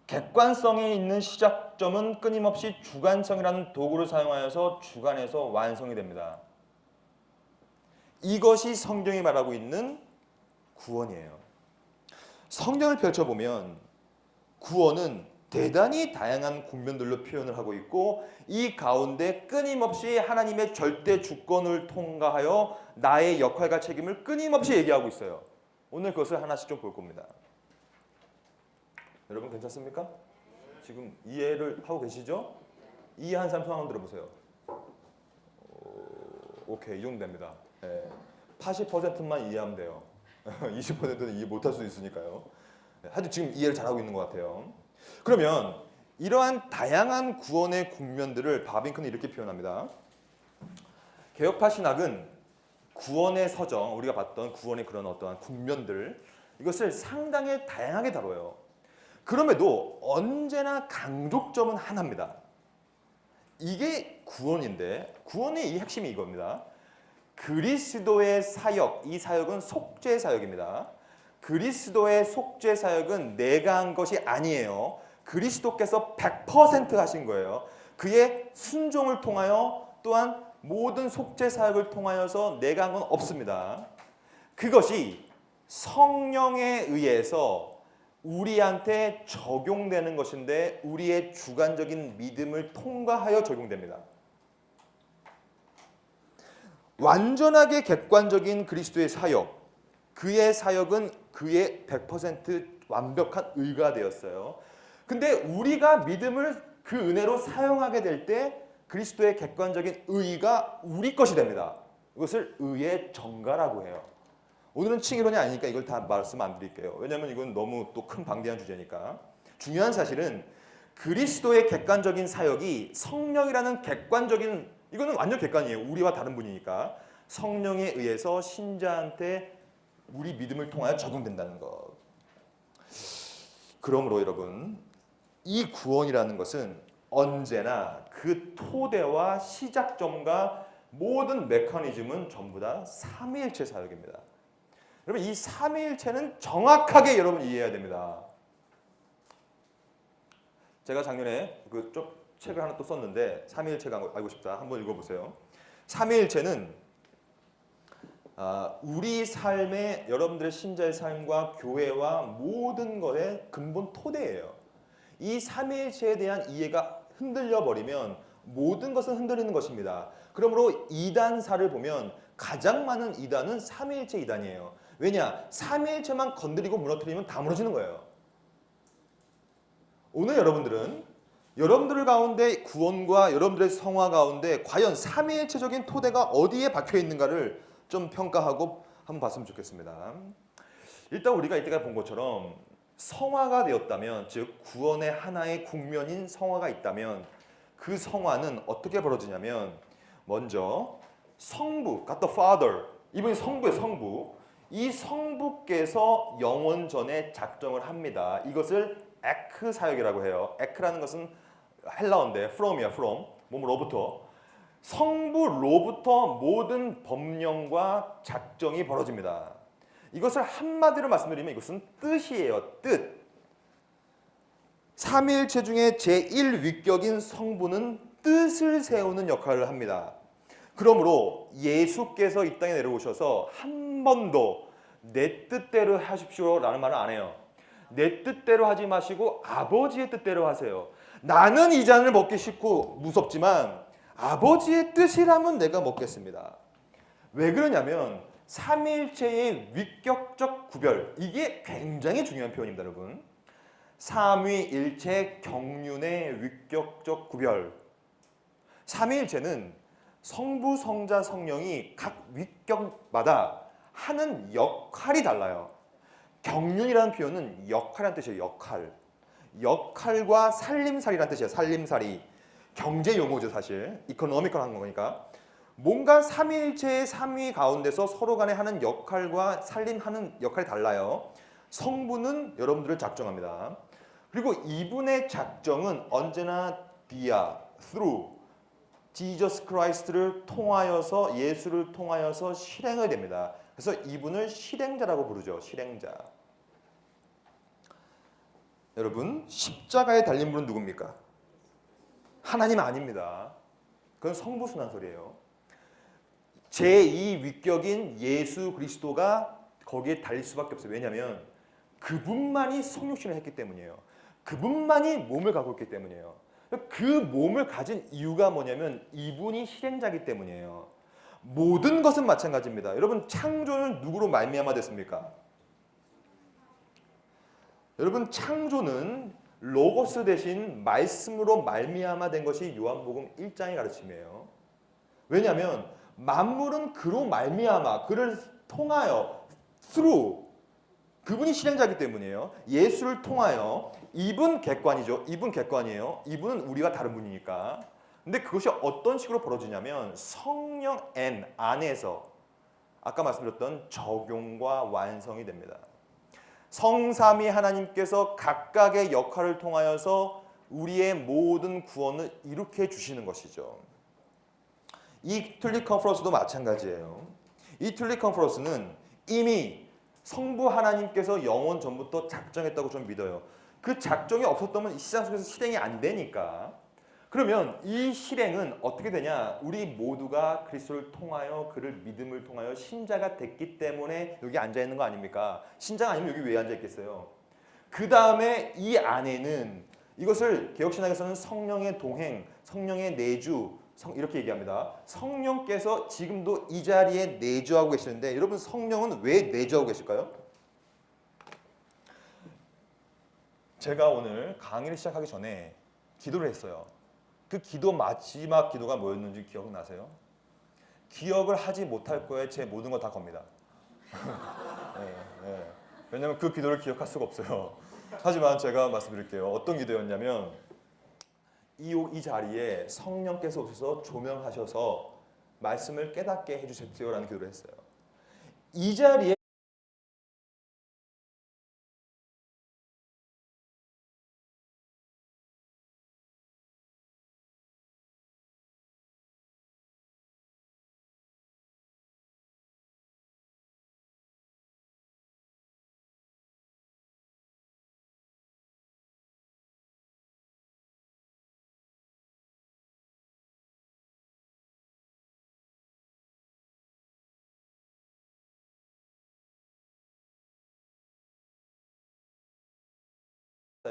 객관성에 있는 시작점은 끊임없이 주관성이라는 도구를 사용하여서 주관에서 완성이 됩니다. 이것이 성경이 말하고 있는 구원이에요. 성경을 펼쳐보면 구원은 대단히 다양한 국면들로 표현을 하고 있고 이 가운데 끊임없이 하나님의 절대 주권을 통과하여 나의 역할과 책임을 끊임없이 얘기하고 있어요. 오늘 그것을 하나씩 좀 볼 겁니다. 여러분 괜찮습니까? 지금 이해를 하고 계시죠? 이해한 사람 손 한번 들어보세요. 오케이, 이 정도 됩니다. 80%만 이해하면 돼요. 20%는 이해 못할 수도 있으니까요. 하여튼 지금 이해를 잘하고 있는 것 같아요. 그러면 이러한 다양한 구원의 국면들을 바빙크는 이렇게 표현합니다. 개혁파 신학은 구원의 서정, 우리가 봤던 구원의 그런 어떠한 국면들, 이것을 상당히 다양하게 다뤄요. 그럼에도 언제나 강조점은 하나입니다. 이게 구원인데 구원의 이 핵심이 이겁니다. 그리스도의 사역, 이 사역은 속죄 사역입니다. 그리스도의 속죄 사역은 내가 한 것이 아니에요. 그리스도께서 100% 하신 거예요. 그의 순종을 통하여 또한 모든 속죄 사역을 통하여서 내가 한 건 없습니다. 그것이 성령에 의해서 우리한테 적용되는 것인데 우리의 주관적인 믿음을 통과하여 적용됩니다. 완전하게 객관적인 그리스도의 사역, 그의 사역은 그의 100% 완벽한 의가 되었어요. 근데 우리가 믿음을 그 은혜로 사용하게 될 때 그리스도의 객관적인 의가 우리 것이 됩니다. 이것을 의의 정가라고 해요. 오늘은 칭의론이 아니니까 이걸 다 말씀 안 드릴게요. 왜냐하면 이건 너무 또 큰 방대한 주제니까. 중요한 사실은 그리스도의 객관적인 사역이 성령이라는 객관적인, 이거는 완전 객관이에요. 우리와 다른 분이니까. 성령에 의해서 신자한테 우리 믿음을 통하여 적용된다는 것. 그러므로 여러분, 이 구원이라는 것은 언제나 그 토대와 시작점과 모든 메커니즘은 전부 다 삼위일체 사역입니다. 여러분, 이 삼위일체는 정확하게 여러분 이해해야 됩니다. 제가 작년에 그 책을 하나 또 썼는데 삼위일체가 알고 싶다. 한번 읽어보세요. 삼위일체는 우리 삶의 여러분들의 신자의 삶과 교회와 모든 것의 근본 토대예요. 이 삼위일체에 대한 이해가 흔들려 버리면 모든 것은 흔들리는 것입니다. 그러므로 이단사를 보면 가장 많은 이단은 삼위일체 이단이에요. 왜냐? 삼위일체만 건드리고 무너뜨리면 다 무너지는 거예요. 오늘 여러분들은 여러분들 가운데 구원과 여러분들의 성화 가운데 과연 삼위일체적인 토대가 어디에 박혀 있는가를 좀 평가하고 한번 봤으면 좋겠습니다. 일단 우리가 이때까지 본 것처럼 성화가 되었다면, 즉 구원의 하나의 국면인 성화가 있다면 그 성화는 어떻게 벌어지냐면 먼저 성부, God the Father, 이분이 성부의 성부, 이 성부께서 영원전에 작정을 합니다. 이것을 에크 사역이라고 해요. 에크라는 것은 헬라어인데 from이야, from, 몸으로부터. 성부로부터 모든 법령과 작정이 벌어집니다. 이것을 한마디로 말씀드리면 이것은 뜻이에요. 뜻. 삼위일체 중에 제1위격인 성부는 뜻을 세우는 역할을 합니다. 그러므로 예수께서 이 땅에 내려오셔서 한 번도 내 뜻대로 하십시오 라는 말은 안 해요. 내 뜻대로 하지 마시고 아버지의 뜻대로 하세요. 나는 이 잔을 먹기 싫고 무섭지만 아버지의 뜻이라면 내가 먹겠습니다. 왜 그러냐면 삼위일체의 위격적 구별, 이게 굉장히 중요한 표현입니다, 여러분. 삼위일체 경륜의 위격적 구별. 삼위일체는 성부, 성자, 성령이 각 위격마다 하는 역할이 달라요. 경륜이라는 표현은 역할이라는 뜻이에요. 역할. 역할과 살림살이라는 뜻이에요. 살림살이. 경제 용어죠, 사실. 이코노미컬한 거니까. 뭔가 삼위일체의 삼위 가운데서 서로 간에 하는 역할과 살림하는 역할이 달라요. 성부는 여러분들을 작정합니다. 그리고 이분의 작정은 언제나 via, through, Jesus Christ를 통하여서, 예수를 통하여서 실행을 됩니다. 그래서 이분을 실행자라고 부르죠. 실행자. 여러분, 십자가에 달린 분은 누굽니까? 하나님 아닙니다. 그건 성부순환설이에요. 제2위격인 예수 그리스도가 거기에 달릴 수밖에 없어요. 왜냐하면 그분만이 성육신을 했기 때문이에요. 그분만이 몸을 갖고 있기 때문이에요. 그 몸을 가진 이유가 뭐냐면 이분이 실행자이기 때문이에요. 모든 것은 마찬가지입니다. 여러분 창조는 누구로 말미암아 됐습니까? 여러분 창조는 로고스 대신 말씀으로 말미암아 된 것이 요한복음 1장의 가르침이에요. 왜냐하면 만물은 그로 말미암아 그를 통하여 through 그분이 실행자이기 때문이에요. 예수를 통하여 이분 객관이죠. 이분 객관이에요. 이분은 우리가 다른 분이니까. 근데 그것이 어떤 식으로 벌어지냐면 성령 N 안에서 아까 말씀드렸던 적용과 완성이 됩니다. 성삼위 하나님께서 각각의 역할을 통하여서 우리의 모든 구원을 이룩해 주시는 것이죠. 이 툴리 컨퍼런스도 마찬가지예요. 이 툴리 컨퍼런스는 이미 성부 하나님께서 영원 전부터 작정했다고 좀 믿어요. 그 작정이 없었다면 이 세상 속에서 실행이 안 되니까. 그러면 이 실행은 어떻게 되냐? 우리 모두가 그리스도를 통하여 그를 믿음을 통하여 신자가 됐기 때문에 여기 앉아 있는 거 아닙니까? 신자가 아니면 여기 왜 앉아 있겠어요? 그 다음에 이 안에는 이것을 개혁신학에서는 성령의 동행, 성령의 내주 이렇게 얘기합니다. 성령께서 지금도 이 자리에 내주하고 계시는데 여러분 성령은 왜 내주하고 계실까요? 제가 오늘 강의를 시작하기 전에 기도를 했어요. 그 기도 마지막 기도가 뭐였는지 기억나세요? 기억을 하지 못할 거에 제 모든 걸 다 겁니다. 네. 왜냐하면 그 기도를 기억할 수가 없어요. 하지만 제가 말씀드릴게요. 어떤 기도였냐면 이 자리에 성령께서 오셔서 조명하셔서 말씀을 깨닫게 해주십시오라는 기도를 했어요. 이 자리에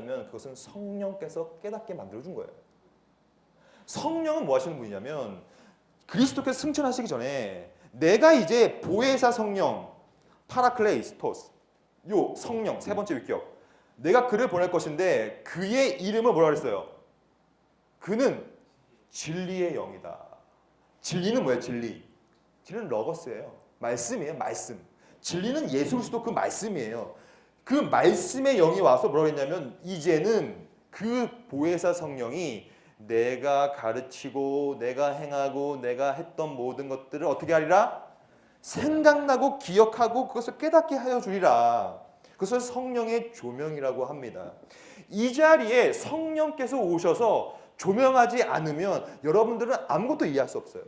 면 그것은 성령께서 깨닫게 만들어준 거예요. 성령은 뭐 하시는 분이냐면 그리스도께서 승천하시기 전에 내가 이제 보혜사 성령 파라클레이스토스 요 성령 세 번째 위격 내가 그를 보낼 것인데 그의 이름을 뭐라 그랬어요? 그는 진리의 영이다. 진리는 뭐예요? 진리는 러거스예요. 말씀이에요. 말씀. 진리는 예수 그리스도 그 말씀이에요. 그 말씀의 영이 와서 뭐라고 했냐면 이제는 그 보혜사 성령이 내가 가르치고 내가 행하고 내가 했던 모든 것들을 어떻게 하리라? 생각나고 기억하고 그것을 깨닫게 하여 주리라. 그것을 성령의 조명이라고 합니다. 이 자리에 성령께서 오셔서 조명하지 않으면 여러분들은 아무것도 이해할 수 없어요.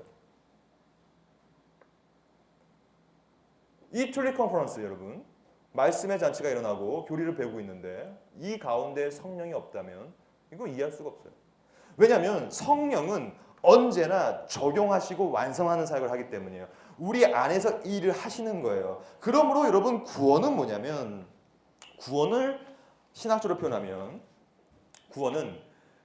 이 툴리 컨퍼런스 여러분 말씀의 잔치가 일어나고 교리를 배우고 있는데 이 가운데 성령이 없다면 이거 이해할 수가 없어요. 왜냐하면 성령은 언제나 적용하시고 완성하는 사역을 하기 때문이에요. 우리 안에서 일을 하시는 거예요. 그러므로 여러분 구원은 뭐냐면 구원을 신학적으로 표현하면 구원은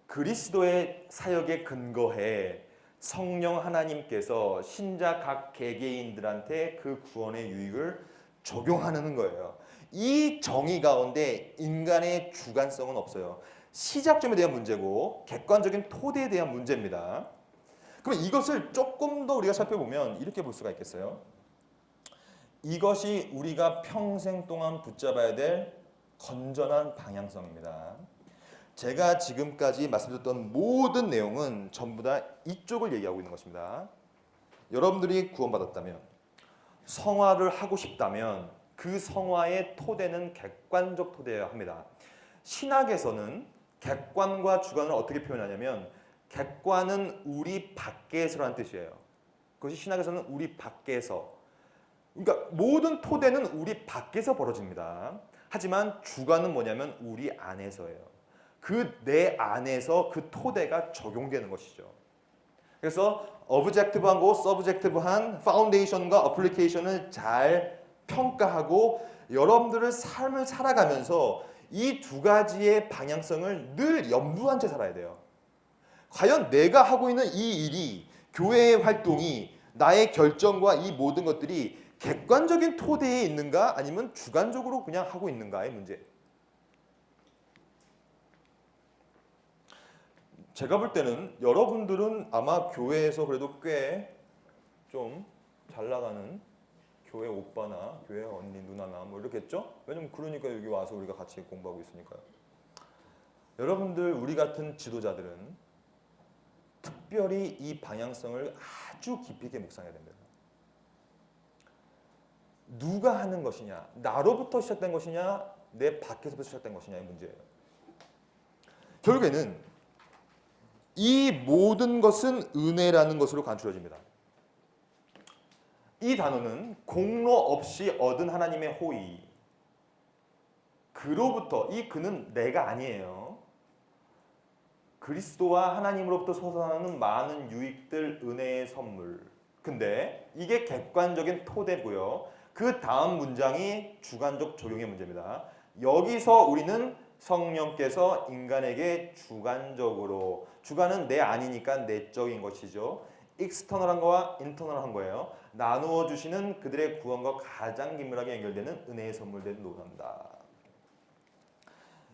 그리스도의 사역에 근거해 성령 하나님께서 신자 각 개개인들한테 그 구원의 유익을 적용하는 거예요. 이 정의 가운데 인간의 주관성은 없어요. 시작점에 대한 문제고 객관적인 토대에 대한 문제입니다. 그럼 이것을 조금 더 우리가 살펴보면 이렇게 볼 수가 있겠어요. 이것이 우리가 평생 동안 붙잡아야 될 건전한 방향성입니다. 제가 지금까지 말씀드렸던 모든 내용은 전부 다 이쪽을 얘기하고 있는 것입니다. 여러분들이 구원받았다면 성화를 하고 싶다면 그 성화의 토대는 객관적 토대여야 합니다. 신학에서는 객관과 주관을 어떻게 표현하냐면 객관은 우리 밖에서라는 뜻이에요. 그것이 신학에서는 우리 밖에서. 그러니까 모든 토대는 우리 밖에서 벌어집니다. 하지만 주관은 뭐냐면 우리 안에서예요. 그 내 안에서 그 토대가 적용되는 것이죠. 그래서 objective하고 subjective한 파운데이션과 어플리케이션을 잘 평가하고 여러분들은 삶을 살아가면서 이 두 가지의 방향성을 늘 염두한 채 살아야 돼요. 과연 내가 하고 있는 이 일이, 교회의 활동이, 나의 결정과 이 모든 것들이 객관적인 토대에 있는가 아니면 주관적으로 그냥 하고 있는가의 문제. 제가 볼 때는 여러분들은 아마 교회에서 그래도 꽤 좀 잘 나가는 교회 오빠나 교회 언니 누나나 뭐 이렇겠죠? 왜냐면 그러니까 여기 와서 우리가 같이 공부하고 있으니까요. 여러분들 우리 같은 지도자들은 특별히 이 방향성을 아주 깊이 있게 묵상해야 됩니다. 누가 하는 것이냐, 나로부터 시작된 것이냐, 내 밖에서부터 시작된 것이냐의 문제예요. 결국에는 이 모든 것은 은혜라는 것으로 간추려집니다. 이 단어는 공로 없이 얻은 하나님의 호의, 그로부터, 이 그는 내가 아니에요. 그리스도와 하나님으로부터 솟아나는 많은 유익들, 은혜의 선물. 근데 이게 객관적인 토대고요. 그 다음 문장이 주관적 적용의 문제입니다. 여기서 우리는 성령께서 인간에게 주관적으로, 주관은 내 아니니까 내적인 것이죠. 익스터널한 거와 인터널한 거예요. 나누어 주시는 그들의 구원과 가장 긴밀하게 연결되는 은혜의 선물들을 논한다.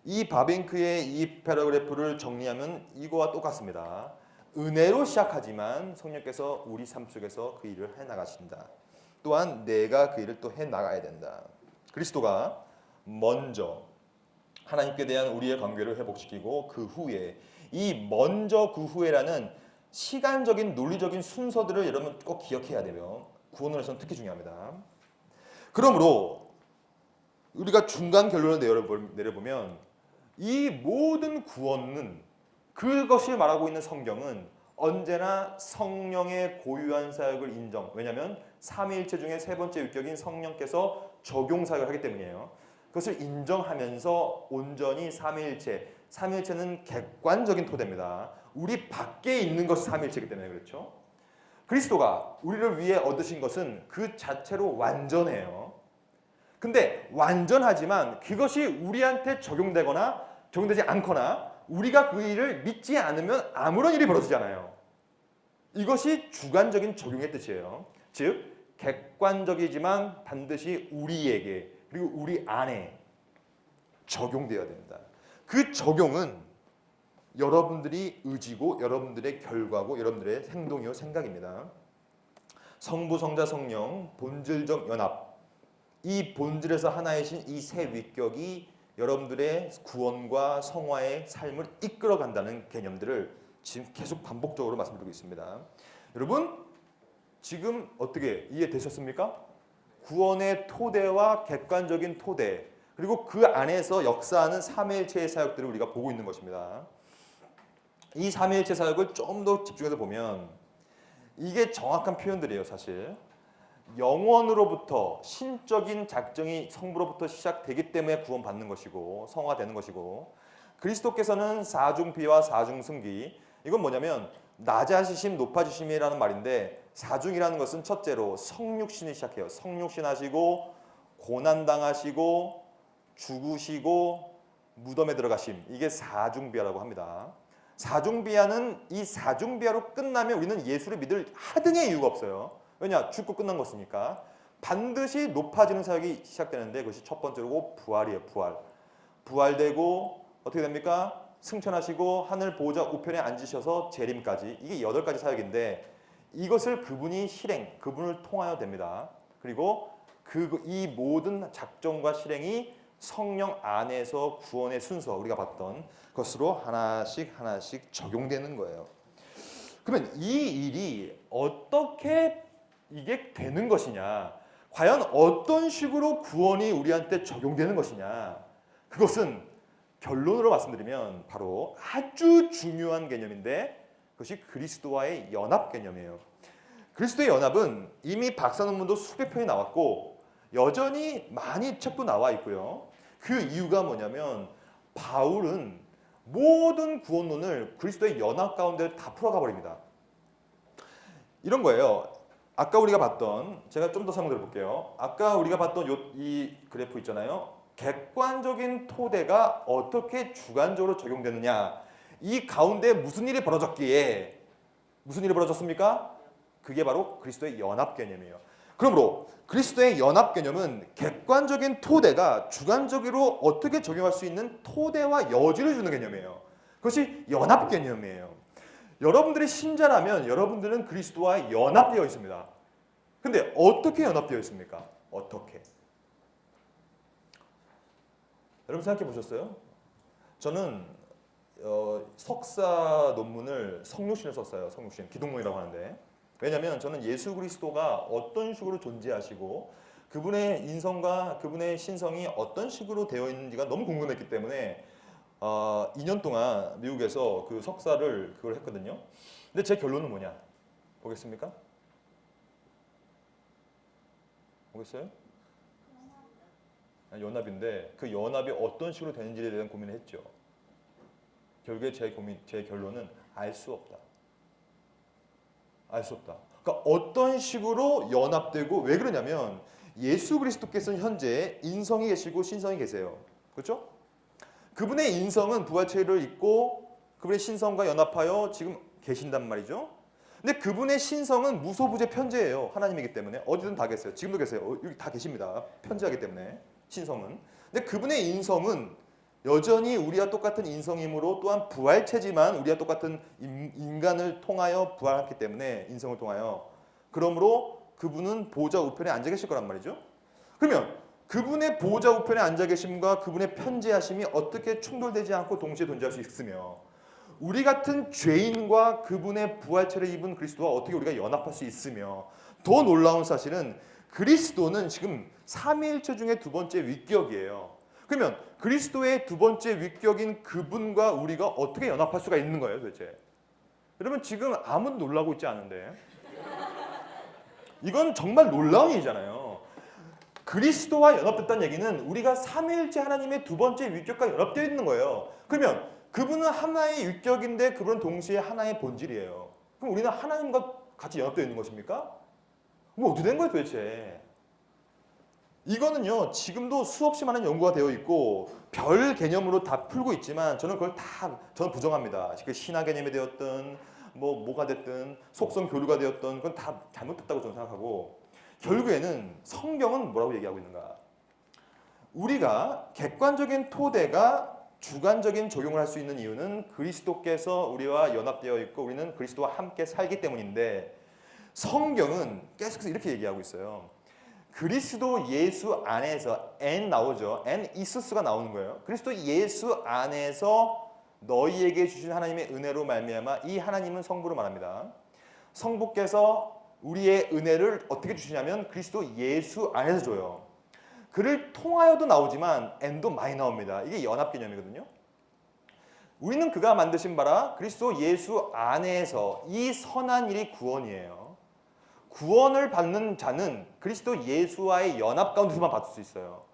이 바빙크의 이 패러그래프를 정리하면 이거와 똑같습니다. 은혜로 시작하지만 성령께서 우리 삶 속에서 그 일을 해나가신다. 또한 내가 그 일을 또 해나가야 된다. 그리스도가 먼저 하나님께 대한 우리의 관계를 회복시키고 그 후에, 이 먼저 그 후에라는 시간적인 논리적인 순서들을 여러분 꼭 기억해야 되며 구원론에서는 특히 중요합니다. 그러므로 우리가 중간 결론을 내려보면 이 모든 구원은, 그것이 말하고 있는 성경은 언제나 성령의 고유한 사역을 인정. 왜냐하면 삼위일체 중에 세 번째 유격인 성령께서 적용 사역을 하기 때문이에요. 그것을 인정하면서 온전히 삼위일체는 객관적인 토대입니다. 우리 밖에 있는 것이 삼위일체이기 때문에 그렇죠. 그리스도가 우리를 위해 얻으신 것은 그 자체로 완전해요. 근데 완전하지만 그것이 우리한테 적용되거나 적용되지 않거나 우리가 그 일을 믿지 않으면 아무런 일이 벌어지지 않아요. 이것이 주관적인 적용의 뜻이에요. 즉 객관적이지만 반드시 우리에게 그리고 우리 안에 적용되어야 됩니다. 그 적용은 여러분들이 의지고 여러분들의 결과고 여러분들의 행동이요 생각입니다. 성부, 성자, 성령 본질적 연합, 이 본질에서 하나이신 이 세 위격이 여러분들의 구원과 성화의 삶을 이끌어간다는 개념들을 지금 계속 반복적으로 말씀드리고 있습니다. 여러분 지금 어떻게 이해되셨습니까? 구원의 토대와 객관적인 토대, 그리고 그 안에서 역사하는 삼위일체의 사역들을 우리가 보고 있는 것입니다. 이 삼위일체 사역을 좀 더 집중해서 보면 이게 정확한 표현들이에요. 사실 영원으로부터 신적인 작정이 성부로부터 시작되기 때문에 구원받는 것이고 성화되는 것이고, 그리스도께서는 사중비와 사중승기, 이건 뭐냐면 낮아지심 높아지심이라는 말인데, 사중이라는 것은 첫째로 성육신이 시작해요. 성육신 하시고 고난당하시고 죽으시고 무덤에 들어가심, 이게 사중비하라고 합니다. 사중비하는 이 사중비하로 끝나면 우리는 예수를 믿을 하등의 이유가 없어요. 왜냐? 죽고 끝난 것이니까. 반드시 높아지는 사역이 시작되는데 그것이 첫 번째로 부활이에요. 부활되고 어떻게 됩니까? 승천하시고 하늘 보좌 우편에 앉으셔서 재림까지, 이게 8가지 사역인데 이것을 그분이 실행, 그분을 통하여 됩니다. 그리고 이 모든 작정과 실행이 성령 안에서 구원의 순서, 우리가 봤던 것으로 하나씩 적용되는 거예요. 그러면 이 일이 어떻게 이게 되는 것이냐, 과연 어떤 식으로 구원이 우리한테 적용되는 것이냐, 그것은 결론으로 말씀드리면 바로 아주 중요한 개념인데 그것이 그리스도와의 연합 개념이에요. 그리스도의 연합은 이미 박사 논문도 수백 편이 나왔고 여전히 많이 책도 나와 있고요. 그 이유가 뭐냐면 바울은 모든 구원론을 그리스도의 연합 가운데 다 풀어가 버립니다. 이런 거예요. 아까 우리가 봤던, 제가 좀 더 설명드려 볼게요. 아까 우리가 봤던 이 그래프 있잖아요. 객관적인 토대가 어떻게 주관적으로 적용되느냐. 이 가운데 무슨 일이 벌어졌기에, 무슨 일이 벌어졌습니까? 그게 바로 그리스도의 연합 개념이에요. 그러므로 그리스도의 연합 개념은 객관적인 토대가 주관적으로 어떻게 적용할 수 있는 토대와 여지를 주는 개념이에요. 그것이 연합 개념이에요. 여러분들이 신자라면 여러분들은 그리스도와 연합되어 있습니다. 근데 어떻게 연합되어 있습니까? 어떻게? 여러분 생각해 보셨어요? 저는 석사 논문을 성육신을 썼어요. 성육신, 기독론이라고 하는데. 왜냐하면 저는 예수 그리스도가 어떤 식으로 존재하시고 그분의 인성과 그분의 신성이 어떤 식으로 되어 있는지가 너무 궁금했기 때문에 2년 동안 미국에서 그 석사를 그걸 했거든요. 근데 제 결론은 뭐냐? 보겠습니까? 보겠어요? 연합인데 그 연합이 어떤 식으로 되는지에 대한 고민을 했죠. 결국에 제 결론은 알 수 없다. 알 수 없다. 그러니까 어떤 식으로 연합되고, 왜 그러냐면 예수 그리스도께서는 현재 인성이 계시고 신성이 계세요. 그렇죠? 그분의 인성은 부활체를 입고 그분의 신성과 연합하여 지금 계신단 말이죠. 근데 그분의 신성은 무소부재 편재예요. 하나님이기 때문에 어디든 다 계세요. 지금도 계세요. 여기 다 계십니다. 편재하기 때문에 신성은. 근데 그분의 인성은 여전히 우리와 똑같은 인성이므로 또한 부활체지만 우리와 똑같은 인간을 통하여 부활했기 때문에 인성을 통하여, 그러므로 그분은 보좌 우편에 앉아 계실 거란 말이죠. 그러면 그분의 보좌 우편에 앉아 계심과 그분의 편재하심이 어떻게 충돌되지 않고 동시에 존재할 수 있으며, 우리 같은 죄인과 그분의 부활체를 입은 그리스도와 어떻게 우리가 연합할 수 있으며, 더 놀라운 사실은 그리스도는 지금 삼위일체 중에 두 번째 위격이에요. 그러면 그리스도의 두 번째 위격인 그분과 우리가 어떻게 연합할 수가 있는 거예요, 도대체? 여러분 지금 아무도 놀라고 있지 않은데 이건 정말 놀라운 일이잖아요. 그리스도와 연합됐다는 얘기는 우리가 삼위일체 하나님의 두 번째 위격과 연합되어 있는 거예요. 그러면 그분은 하나의 위격인데 그분은 동시에 하나의 본질이에요. 그럼 우리는 하나님과 같이 연합되어 있는 것입니까? 뭐 어떻게 된 거예요 도대체? 이거는요 지금도 수없이 많은 연구가 되어 있고 별 개념으로 다 풀고 있지만 저는 그걸 다 저는 부정합니다. 그 신화 개념이 되었든 뭐가 됐든 속성 교류가 되었든 그건 다 잘못됐다고 저는 생각하고, 결국에는 성경은 뭐라고 얘기하고 있는가? 우리가 객관적인 토대가 주관적인 적용을 할 수 있는 이유는 그리스도께서 우리와 연합되어 있고 우리는 그리스도와 함께 살기 때문인데, 성경은 계속해서 이렇게 얘기하고 있어요. 그리스도 예수 안에서 N 나오죠. N 이스스가 나오는 거예요. 그리스도 예수 안에서 너희에게 주신 하나님의 은혜로 말미암아, 이 하나님은 성부로 말합니다. 성부께서 우리의 은혜를 어떻게 주시냐면 그리스도 예수 안에서 줘요. 그를 통하여도 나오지만 N도 많이 나옵니다. 이게 연합 개념이거든요. 우리는 그가 만드신 바라 그리스도 예수 안에서, 이 선한 일이 구원이에요. 구원을 받는 자는 그리스도 예수와의 연합 가운데서만 받을 수 있어요.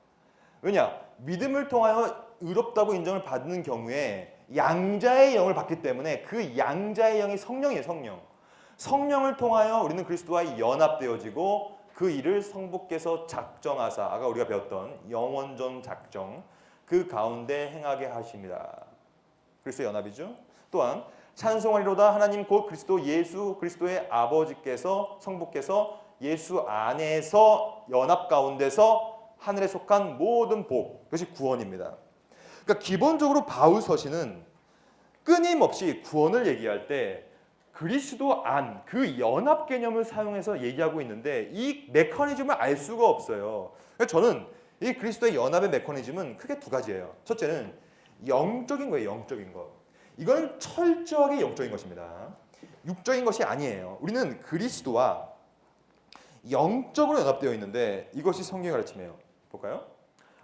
왜냐? 믿음을 통하여 의롭다고 인정을 받는 경우에 양자의 영을 받기 때문에 그 양자의 영이 성령이에요. 성령을 통하여 우리는 그리스도와 연합되어지고 그 일을 성부께서 작정하사, 아까 우리가 배웠던 영원전 작정, 그 가운데 행하게 하십니다. 그리스도의 연합이죠. 또한 찬송하리로다 하나님 곧 그리스도 예수 그리스도의 아버지께서, 성부께서 예수 안에서 연합 가운데서 하늘에 속한 모든 복, 그것이 구원입니다. 그러니까 기본적으로 바울 서신은 끊임없이 구원을 얘기할 때 그리스도 안, 그 연합 개념을 사용해서 얘기하고 있는데 이 메커니즘을 알 수가 없어요. 그래서 저는 이 그리스도의 연합의 메커니즘은 크게 두 가지예요. 첫째는 영적인 거예요. 영적인 것. 이건 철저하게 영적인 것입니다. 육적인 것이 아니에요. 우리는 그리스도와 영적으로 연합되어 있는데 이것이 성경의 가르침이에요. 볼까요?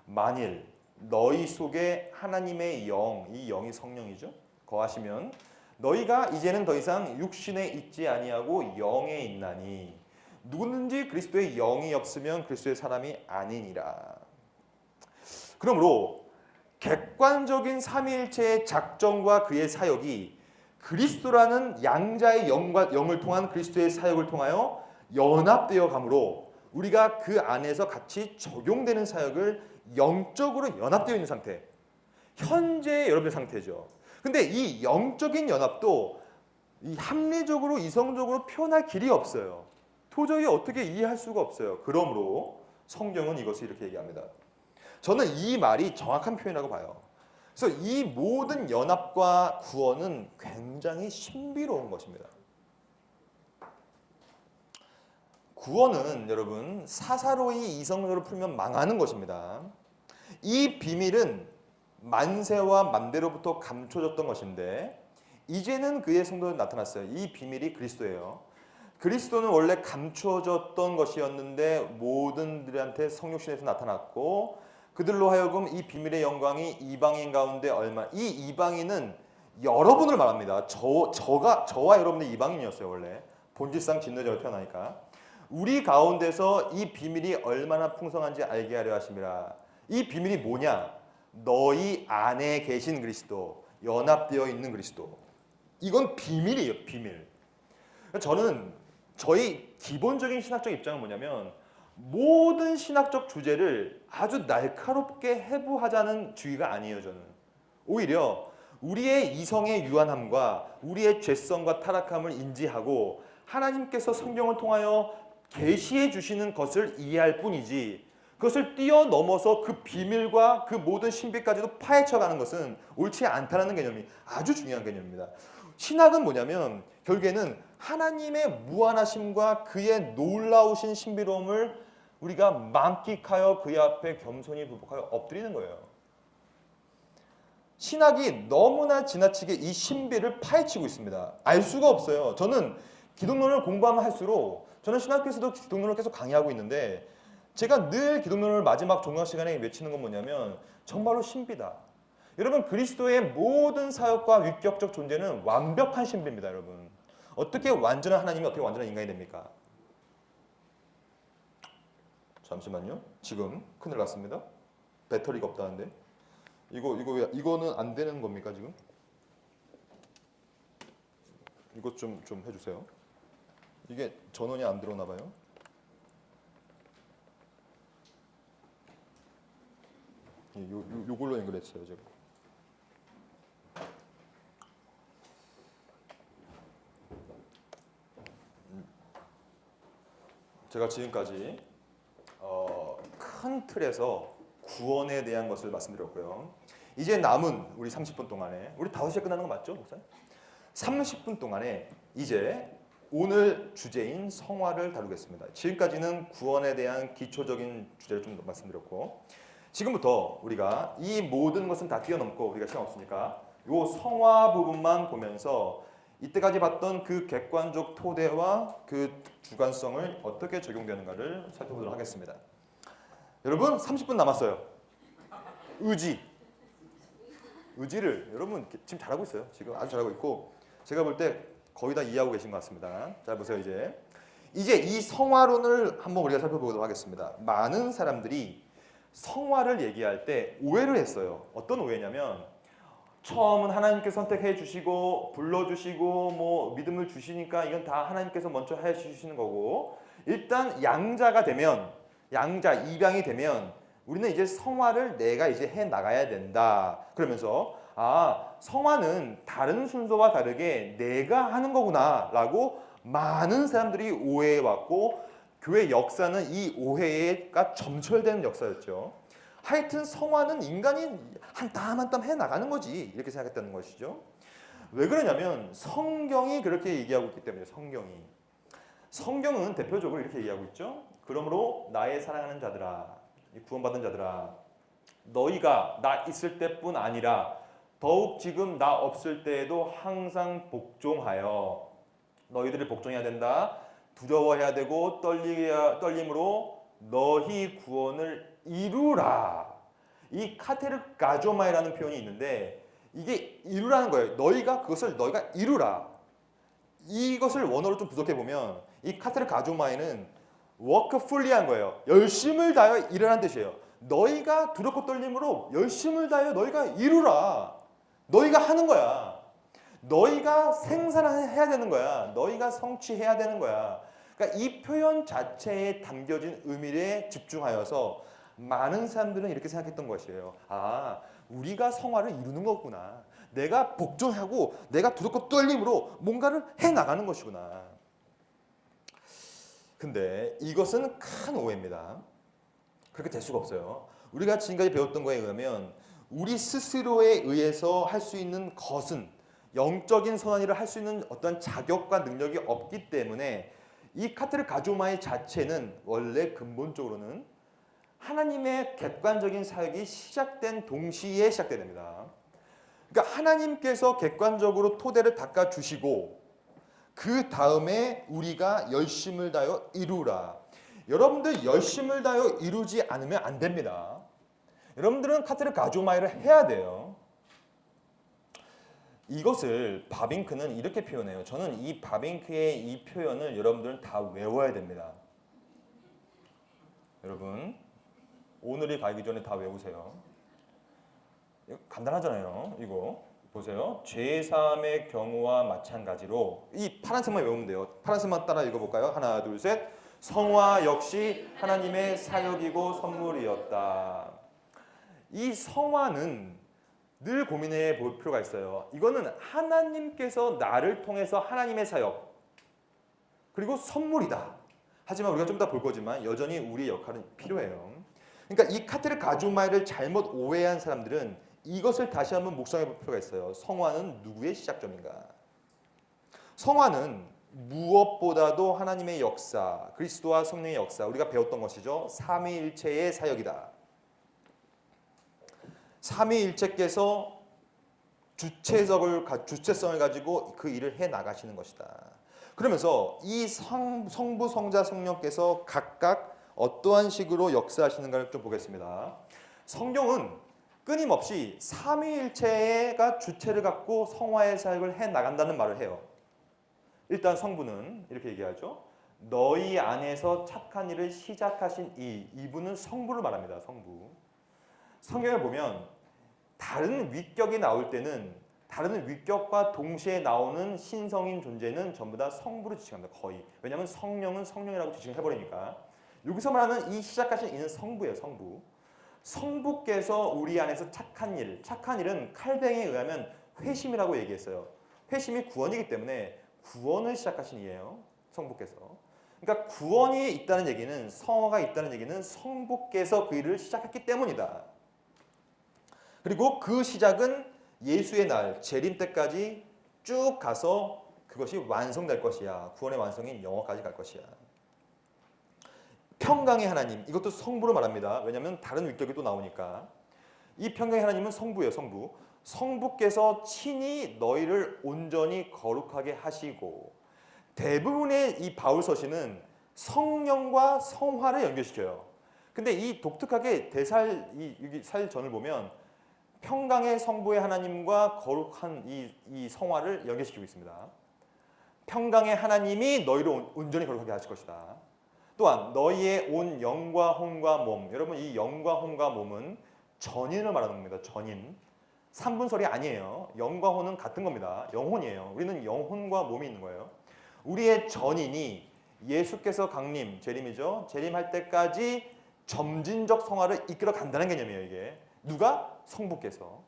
만일 너희 속에 하나님의 영, 이 영이 성령이죠, 거하시면 너희가 이제는 더 이상 육신에 있지 아니하고 영에 있나니 누구든지 그리스도의 영이 없으면 그리스도의 사람이 아니니라. 그러므로 객관적인 삼위일체의 작정과 그의 사역이 그리스도라는 양자의 영과 영을 통한 그리스도의 사역을 통하여 연합되어 감으로 우리가 그 안에서 같이 적용되는 사역을 영적으로 연합되어 있는 상태. 현재 여러분의 상태죠. 근데 이 영적인 연합도 이 합리적으로 이성적으로 표현할 길이 없어요. 도저히 어떻게 이해할 수가 없어요. 그러므로 성경은 이것을 이렇게 얘기합니다. 저는 이 말이 정확한 표현이라고 봐요. 그래서 이 모든 연합과 구원은 굉장히 신비로운 것입니다. 구원은 여러분 사사로이 이성적으로 풀면 망하는 것입니다. 이 비밀은 만세와 만대로부터 감춰졌던 것인데 이제는 그의 성도에 나타났어요. 이 비밀이 그리스도예요. 그리스도는 원래 감춰졌던 것이었는데 모든들한테 성육신에서 나타났고 그들로 하여금 이 비밀의 영광이 이방인 가운데 이 이방인은 여러분을 말합니다. 저와 여러분들 이방인이었어요. 원래 본질상 진노자로 태어나니까 우리 가운데서 이 비밀이 얼마나 풍성한지 알게 하려 하심이라. 이 비밀이 뭐냐? 너희 안에 계신 그리스도, 연합되어 있는 그리스도. 이건 비밀이에요. 비밀. 저는 저희 기본적인 신학적 입장은 뭐냐면 모든 신학적 주제를 아주 날카롭게 해부하자는 주의가 아니에요. 저는 오히려 우리의 이성의 유한함과 우리의 죄성과 타락함을 인지하고 하나님께서 성경을 통하여 계시해 주시는 것을 이해할 뿐이지 그것을 뛰어넘어서 그 비밀과 그 모든 신비까지도 파헤쳐가는 것은 옳지 않다는 개념이 아주 중요한 개념입니다. 신학은 뭐냐면 결국에는 하나님의 무한하심과 그의 놀라우신 신비로움을 우리가 만끽하여 그의 앞에 겸손히 굴복하여 엎드리는 거예요. 신학이 너무나 지나치게 이 신비를 파헤치고 있습니다. 알 수가 없어요. 저는 기독론을 공부하면 할수록 저는 신학교에서도 기독론을 계속 강의하고 있는데 제가 늘 기독론을 마지막 종강 시간에 외치는 건 뭐냐면 정말로 신비다. 여러분 그리스도의 모든 사역과 위격적 존재는 완벽한 신비입니다. 여러분 어떻게 완전한 하나님이 어떻게 완전한 인간이 됩니까? 잠시만요. 지금 큰일 났습니다. 배터리가 없다는데 이거는 안 되는 겁니까 지금? 이것 좀 해주세요. 이게 전원이 안 들어오나 봐요. 요걸로 연결했어요 제가. 제가 지금까지 큰 틀에서 구원에 대한 것을 말씀드렸고요. 이제 남은 우리 30분 동안에 우리 5시에 끝나는 거 맞죠, 목사님? 30분 동안에 이제 오늘 주제인 성화를 다루겠습니다. 지금까지는 구원에 대한 기초적인 주제를 좀 말씀드렸고 지금부터 우리가 이 모든 것은 다 뛰어넘고 우리가 시간 없으니까 이 성화 부분만 보면서 이때까지 봤던 그 객관적 토대와 그 주관성을 어떻게 적용되는가를 살펴보도록 하겠습니다. 여러분 30분 남았어요. 의지를 여러분 지금 잘하고 있어요. 지금 아주 잘하고 있고 제가 볼 때 거의 다 이해하고 계신 것 같습니다. 잘 보세요. 이제 이 성화론을 한번 우리가 살펴보도록 하겠습니다. 많은 사람들이 성화를 얘기할 때 오해를 했어요. 어떤 오해냐면 처음은 하나님께서 선택해 주시고 불러주시고 뭐 믿음을 주시니까 이건 다 하나님께서 먼저 해 주시는 거고 일단 양자가 되면 입양이 되면 우리는 이제 성화를 내가 이제 해 나가야 된다. 그러면서 성화는 다른 순서와 다르게 내가 하는 거구나라고 많은 사람들이 오해해왔고 교회 역사는 이 오해가 점철되는 역사였죠. 하여튼 성화는 인간이 한 땀 한 땀 해나가는 거지 이렇게 생각했다는 것이죠. 왜 그러냐면 성경이 그렇게 얘기하고 있기 때문에 성경은 대표적으로 이렇게 얘기하고 있죠. 그러므로 나의 사랑하는 자들아 구원받은 자들아 너희가 나 있을 때뿐 아니라 더욱 지금 나 없을 때에도 항상 복종하여 너희들이 복종해야 된다. 두려워해야 되고 떨림으로 너희 구원을 이루라. 이 카테르 가조마이라는 표현이 있는데 이게 이루라는 거예요. 그것을 너희가 이루라. 이것을 원어로 좀 분석해 보면 이 카테르 가조마이는 워크풀리한 거예요. 열심을 다하여 일하라는 뜻이에요. 너희가 두렵고 떨림으로 열심을 다하여 너희가 이루라. 너희가 하는 거야. 너희가 생산해야 되는 거야. 너희가 성취해야 되는 거야. 그러니까 이 표현 자체에 담겨진 의미에 집중하여서 많은 사람들은 이렇게 생각했던 것이에요. 아, 우리가 성화를 이루는 거구나. 내가 복종하고 내가 두렵고 떨림으로 뭔가를 해나가는 것이구나. 근데 이것은 큰 오해입니다. 그렇게 될 수가 없어요. 우리가 지금까지 배웠던 거에 의하면 우리 스스로에 의해서 할 수 있는 것은 영적인 선한 일을 할 수 있는 어떤 자격과 능력이 없기 때문에 이 카테르 가조마이 자체는 원래 근본적으로는 하나님의 객관적인 사역이 시작된 동시에 시작됩니다. 그러니까 하나님께서 객관적으로 토대를 닦아주시고 그 다음에 우리가 열심을 다하여 이루라. 여러분들 열심을 다하여 이루지 않으면 안 됩니다. 여러분들은 카테르 가조마이를 해야 돼요. 이것을 바빙크는 이렇게 표현해요. 저는 이 바빙크의 이 표현을 여러분들은 다 외워야 됩니다. 여러분 오늘이 가기 전에 다 외우세요. 이거 간단하잖아요. 이거 보세요. 제3의 경우와 마찬가지로 이 파란색만 외우면 돼요. 파란색만 따라 읽어볼까요? 하나 둘 셋. 성화 역시 하나님의 사역이고 선물이었다. 이 성화는 늘 고민해 볼 필요가 있어요. 이거는 하나님께서 나를 통해서 하나님의 사역 그리고 선물이다. 하지만 우리가 좀 이따 볼 거지만 여전히 우리의 역할은 필요해요. 그러니까 이 카테르 가조마이를 잘못 오해한 사람들은 이것을 다시 한번 묵상해 볼 필요가 있어요. 성화는 누구의 시작점인가? 성화는 무엇보다도 하나님의 역사, 그리스도와 성령의 역사, 우리가 배웠던 것이죠. 삼위일체의 사역이다. 삼위일체께서 주체성을 가지고 그 일을 해 나가시는 것이다. 그러면서 이 성부, 성자, 성령께서 각각 어떠한 식으로 역사하시는가를 좀 보겠습니다. 성경은 끊임없이 삼위일체가 주체를 갖고 성화의 사역을 해 나간다는 말을 해요. 일단 성부는 이렇게 얘기하죠. 너희 안에서 착한 일을 시작하신 이분은 성부를 말합니다. 성부. 성경에 보면 다른 위격이 나올 때는 다른 위격과 동시에 나오는 신성인 존재는 전부 다 성부로 지칭합니다. 거의. 왜냐하면 성령은 성령이라고 지칭해버리니까. 여기서 말하는 이 시작하신 이는 성부예요. 성부. 성부께서 우리 안에서 착한 일은 칼뱅에 의하면 회심이라고 얘기했어요. 회심이 구원이기 때문에 구원을 시작하신 이예요. 성부께서. 그러니까 구원이 있다는 얘기는 성화가 있다는 얘기는 성부께서 그 일을 시작했기 때문이다. 그리고 그 시작은 예수의 날 재림 때까지 쭉 가서 그것이 완성될 것이야. 구원의 완성인 영화까지 갈 것이야. 평강의 하나님, 이것도 성부로 말합니다. 왜냐하면 다른 위격이 또 나오니까. 이 평강의 하나님은 성부예요. 성부. 성부께서 친히 너희를 온전히 거룩하게 하시고, 대부분의 이 바울 서신은 성령과 성화를 연결시켜요. 근데 이 독특하게 이 사일전을 보면 평강의 성부의 하나님과 거룩한 이 성화를 연결시키고 있습니다. 평강의 하나님이 너희를 온전히 거룩하게 하실 것이다. 또한 너희의 온 영과 혼과 몸. 여러분 이 영과 혼과 몸은 전인을 말하는 겁니다. 전인. 3분설이 아니에요. 영과 혼은 같은 겁니다. 영혼이에요. 우리는 영혼과 몸이 있는 거예요. 우리의 전인이 예수께서 강림, 재림이죠. 재림할 때까지 점진적 성화를 이끌어 간다는 개념이에요. 이게. 누가? 성부께서.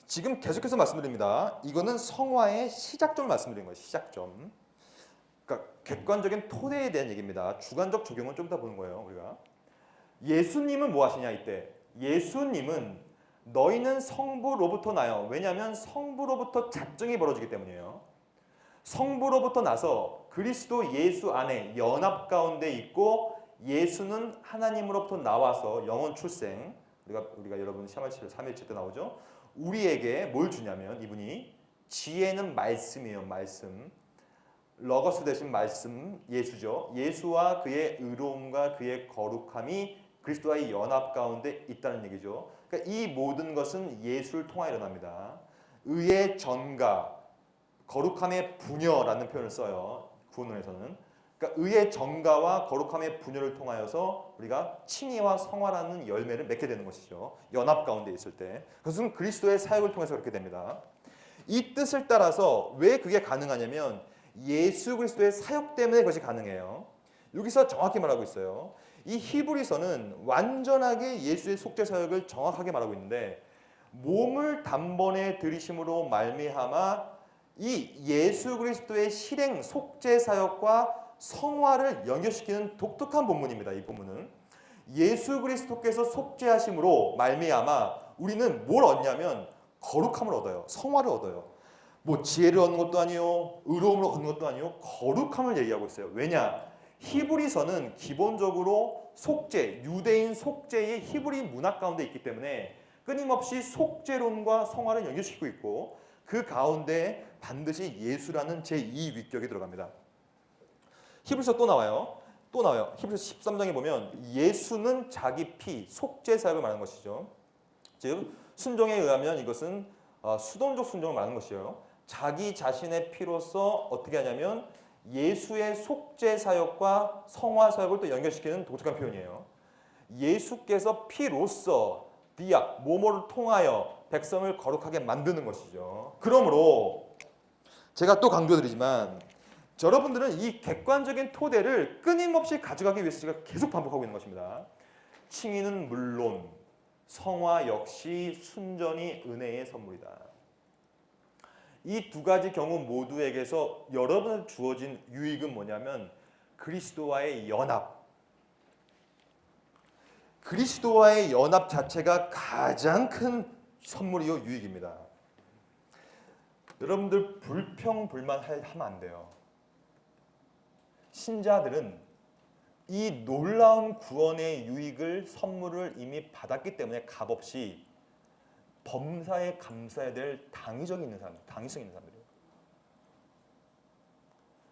지금 계속해서 말씀드립니다. 이거는 성화의 시작점을 말씀드리는 거예요. 시작점. 그러니까 객관적인 토대에 대한 얘기입니다. 주관적 적용은 좀 이따 보는 거예요. 우리가. 예수님은 뭐 하시냐 이때. 예수님은 너희는 성부로부터 나요. 왜냐하면 성부로부터 작정이 벌어지기 때문이에요. 성부로부터 나서 그리스도 예수 안에 연합 가운데 있고 예수는 하나님으로부터 나와서 영원 출생. 우리가 여러분 시험할때 3일째 때 나오죠. 우리에게 뭘 주냐면 이분이 지혜는 말씀이에요. 말씀. 러거스 대신 말씀 예수죠. 예수와 그의 의로움과 그의 거룩함이 그리스도와의 연합 가운데 있다는 얘기죠. 그러니까 이 모든 것은 예수를 통하여 일어납니다. 의의 전가, 거룩함의 분여라는 표현을 써요. 구원론에서는. 그러니까 의의 전가와 거룩함의 분여를 통하여서 우리가 칭의와 성화라는 열매를 맺게 되는 것이죠. 연합 가운데 있을 때. 그것은 그리스도의 사역을 통해서 그렇게 됩니다. 이 뜻을 따라서 왜 그게 가능하냐면 예수 그리스도의 사역 때문에 그것이 가능해요. 여기서 정확히 말하고 있어요. 이 히브리서는 완전하게 예수의 속죄 사역을 정확하게 말하고 있는데 몸을 단번에 들이심으로 말미암아 이 예수 그리스도의 실행 속죄 사역과 성화를 연결시키는 독특한 본문입니다. 이 본문은 예수 그리스도께서 속죄하심으로 말미암아 우리는 뭘 얻냐면 거룩함을 얻어요. 성화를 얻어요. 뭐 지혜를 얻는 것도 아니요, 의로움을 얻는 것도 아니요, 거룩함을 얘기하고 있어요. 왜냐? 히브리서는 기본적으로 속죄, 유대인 속죄의 히브리 문화 가운데 있기 때문에 끊임없이 속죄론과 성화를 연결시키고 있고 그 가운데 반드시 예수라는 제2위격이 들어갑니다. 히브리서 또 나와요. 히브리서 13장에 보면 예수는 자기 피, 속죄 사역을 말하는 것이죠. 즉 순종에 의하면 이것은 수동적 순종을 말하는 것이에요. 자기 자신의 피로서 어떻게 하냐면 예수의 속죄 사역과 성화 사역을 또 연결시키는 독특한 표현이에요. 예수께서 피로써 비약, 모모를 통하여 백성을 거룩하게 만드는 것이죠. 그러므로 제가 또 강조드리지만 여러분들은 이 객관적인 토대를 끊임없이 가져가기 위해서 제가 계속 반복하고 있는 것입니다. 칭의는 물론 성화 역시 순전히 은혜의 선물이다. 이 두 가지 경우 모두에게서 여러분한테 주어진 유익은 뭐냐면 그리스도와의 연합. 그리스도와의 연합 자체가 가장 큰 선물이요 유익입니다. 여러분들 불평불만 하면 안 돼요. 신자들은 이 놀라운 구원의 유익을 선물을 이미 받았기 때문에 값없이 범사에 감사해야 될 당위성 있는 사람들이에요.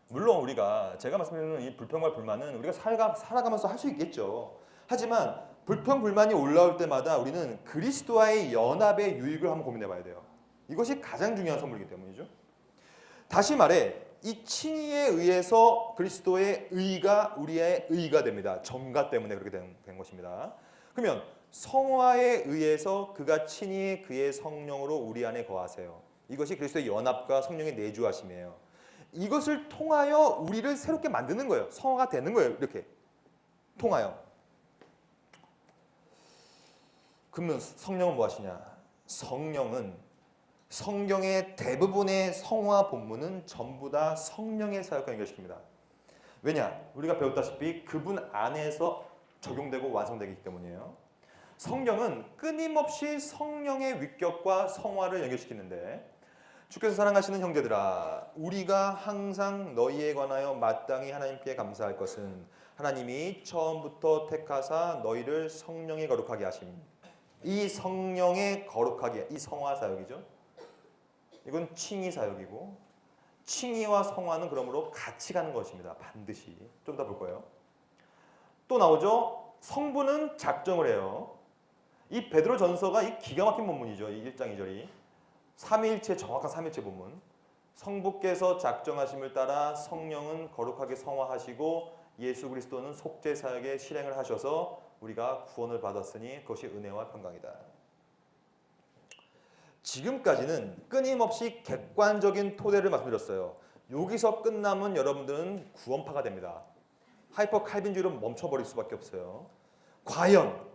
물론 우리가 제가 말씀드리는 이 불평과 불만은 우리가 살아가면서 할 수 있겠죠. 하지만 불평불만이 올라올 때마다 우리는 그리스도와의 연합의 유익을 한번 고민해 봐야 돼요. 이것이 가장 중요한 선물이기 때문이죠. 다시 말해 이 칭의에 의해서 그리스도의 의가 우리의 의가 됩니다. 정가 때문에 그렇게 된 것입니다. 그러면 성화에 의해서 그가 친히 그의 성령으로 우리 안에 거하세요. 이것이 그리스도의 연합과 성령의 내주하심이에요. 이것을 통하여 우리를 새롭게 만드는 거예요. 성화가 되는 거예요. 이렇게 통하여. 그러면 성령은 무엇이냐? 성령은 성경의 대부분의 성화 본문은 전부 다 성령의 사역과 연결시킵니다. 왜냐? 우리가 배웠다시피 그분 안에서 적용되고 완성되기 때문이에요. 성경은 끊임없이 성령의 위격과 성화를 연결시키는데 주께서 사랑하시는 형제들아 우리가 항상 너희에 관하여 마땅히 하나님께 감사할 것은 하나님이 처음부터 택하사 너희를 성령에 거룩하게 하심. 이 성령의 거룩하게 이 성화 사역이죠. 이건 칭의 사역이고 칭의와 성화는 그러므로 같이 가는 것입니다. 반드시. 좀 이따 볼 거예요. 또 나오죠. 성부는 작정을 해요. 이 베드로 전서가 이 기가 막힌 본문이죠. 이 1장 2절이. 삼위일체 정확한 삼위일체 본문. 성부께서 작정하심을 따라 성령은 거룩하게 성화하시고 예수 그리스도는 속죄 사역에 실행을 하셔서 우리가 구원을 받았으니 그것이 은혜와 평강이다. 지금까지는 끊임없이 객관적인 토대를 말씀드렸어요. 여기서 끝나면 여러분들은 구원파가 됩니다. 하이퍼 칼빈주의로 멈춰버릴 수밖에 없어요. 과연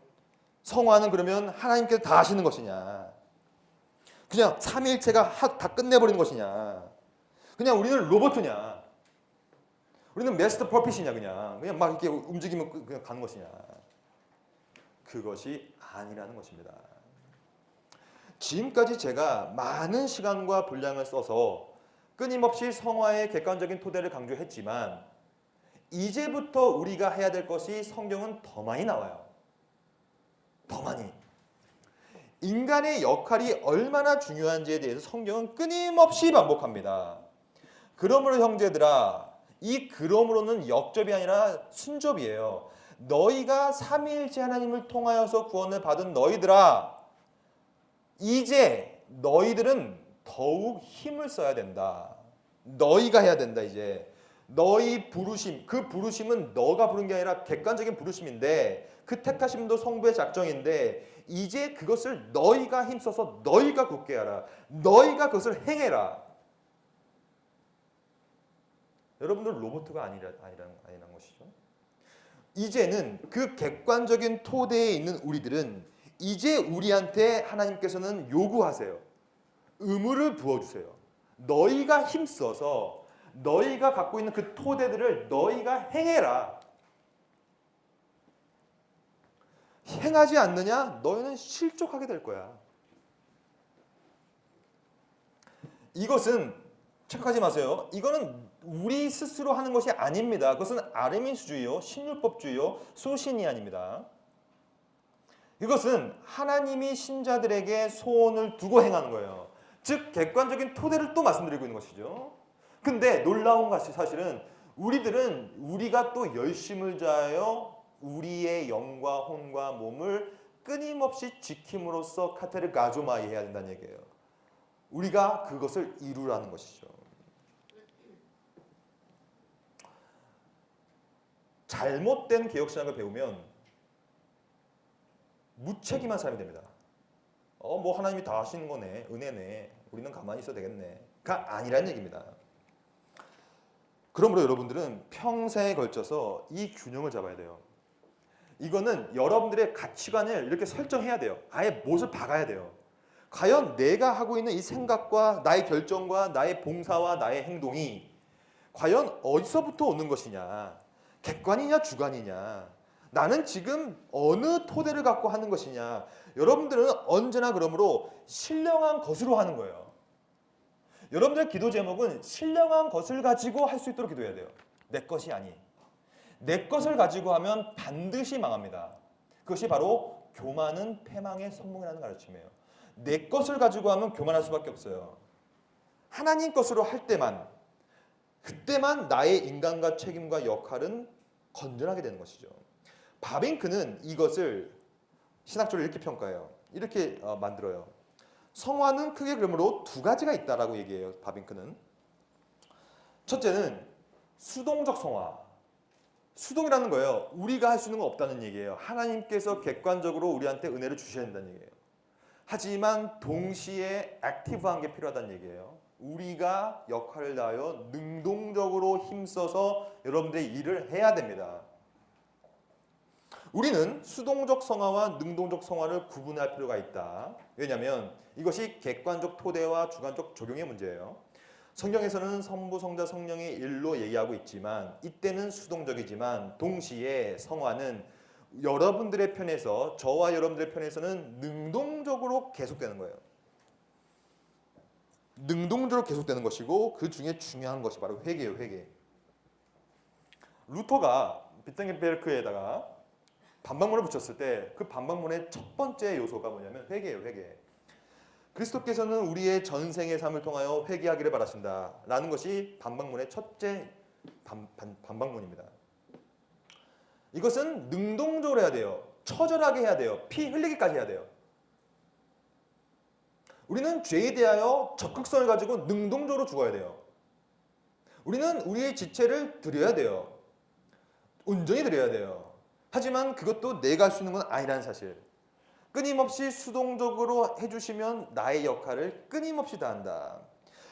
성화는 그러면 하나님께서 다 하시는 것이냐? 그냥 삼위일체가 다 끝내버리는 것이냐? 그냥 우리는 로봇이냐? 우리는 마스터 퍼핏이냐? 그냥 막 이렇게 움직이면 그냥 가는 것이냐? 그것이 아니라는 것입니다. 지금까지 제가 많은 시간과 분량을 써서 끊임없이 성화의 객관적인 토대를 강조했지만 이제부터 우리가 해야 될 것이 성경은 더 많이 나와요. 더 많이. 인간의 역할이 얼마나 중요한지에 대해서 성경은 끊임없이 반복합니다. 그러므로 형제들아, 이 그러므로는 역접이 아니라 순접이에요. 너희가 삼위일체 하나님을 통하여서 구원을 받은 너희들아, 이제 너희들은 더욱 힘을 써야 된다. 너희가 해야 된다. 이제 너희 부르심, 그 부르심은 너가 부른 게 아니라 객관적인 부르심인데 그 택하심도 성부의 작정인데 이제 그것을 너희가 힘써서 너희가 굳게 하라. 너희가 그것을 행해라. 여러분들 로봇가 아니라는 것이죠. 이제는 그 객관적인 토대에 있는 우리들은 이제 우리한테 하나님께서는 요구하세요. 의무를 부어주세요. 너희가 힘써서 너희가 갖고 있는 그 토대들을 너희가 행해라. 행하지 않느냐? 너희는 실족하게 될 거야. 이것은 착각하지 마세요. 이거는 우리 스스로 하는 것이 아닙니다. 그것은 아르민스주의요, 신율법주의요, 소신이안입니다. 이것은 하나님이 신자들에게 소원을 두고 행하는 거예요. 즉 객관적인 토대를 또 말씀드리고 있는 것이죠. 근데 놀라운 것이 사실은 우리가 또 열심을 다하여 우리의 영과 혼과 몸을 끊임없이 지킴으로써 카테르 가조마이 해야 된다는 얘기예요. 우리가 그것을 이루라는 것이죠. 잘못된 개혁신학을 배우면 무책임한 사람이 됩니다. 뭐 하나님이 다 하시는 거네, 은혜네, 우리는 가만히 있어도 되겠네가 아니라는 얘기입니다. 그러므로 여러분들은 평생에 걸쳐서 이 균형을 잡아야 돼요. 이거는 여러분들의 가치관을 이렇게 설정해야 돼요. 아예 못을 박아야 돼요. 과연 내가 하고 있는 이 생각과 나의 결정과 나의 봉사와 나의 행동이 과연 어디서부터 오는 것이냐? 객관이냐 주관이냐? 나는 지금 어느 토대를 갖고 하는 것이냐? 여러분들은 언제나 그러므로 신령한 것으로 하는 거예요. 여러분들의 기도 제목은 신령한 것을 가지고 할 수 있도록 기도해야 돼요. 내 것이 아니. 내 것을 가지고 하면 반드시 망합니다. 그것이 바로 교만은 패망의 선봉이라는 가르침이에요. 내 것을 가지고 하면 교만할 수밖에 없어요. 하나님 것으로 할 때만, 그때만 나의 인간과 책임과 역할은 건전하게 되는 것이죠. 바빙크는 이것을 신학적으로 이렇게 평가해요. 이렇게 만들어요. 성화는 크게 그러므로 두 가지가 있다라고 얘기해요. 바빙크는. 첫째는 수동적 성화. 수동이라는 거예요. 우리가 할 수 있는 건 없다는 얘기예요. 하나님께서 객관적으로 우리한테 은혜를 주셔야 된다는 얘기예요. 하지만 동시에 액티브한 게 필요하다는 얘기예요. 우리가 역할을 다하여 능동적으로 힘써서 여러분들의 일을 해야 됩니다. 우리는 수동적 성화와 능동적 성화를 구분할 필요가 있다. 왜냐하면 이것이 객관적 토대와 주관적 적용의 문제예요. 성경에서는 성부, 성자, 성령의 일로 얘기하고 있지만 이때는 수동적이지만 동시에 성화는 여러분들의 편에서, 저와 여러분들의 편에서는 능동적으로 계속되는 거예요. 능동적으로 계속되는 것이고 그 중에 중요한 것이 바로 회개예요. 회개. 루터가 비텐겐베르크에다가 반박문을 붙였을 때 그 반박문의 첫 번째 요소가 뭐냐면 회개예요. 회개. 그리스도께서는 우리의 전생의 삶을 통하여 회개하기를 바라신다 라는 것이 반박문의 첫째 반박문입니다. 이것은 능동적으로 해야 돼요. 처절하게 해야 돼요. 피 흘리기까지 해야 돼요. 우리는 죄에 대하여 적극성을 가지고 능동적으로 죽어야 돼요. 우리는 우리의 지체를 드려야 돼요. 온전히 드려야 돼요. 하지만 그것도 내가 할 수 있는 건 아니라는 사실. 끊임없이 수동적으로 해주시면 나의 역할을 끊임없이 다한다.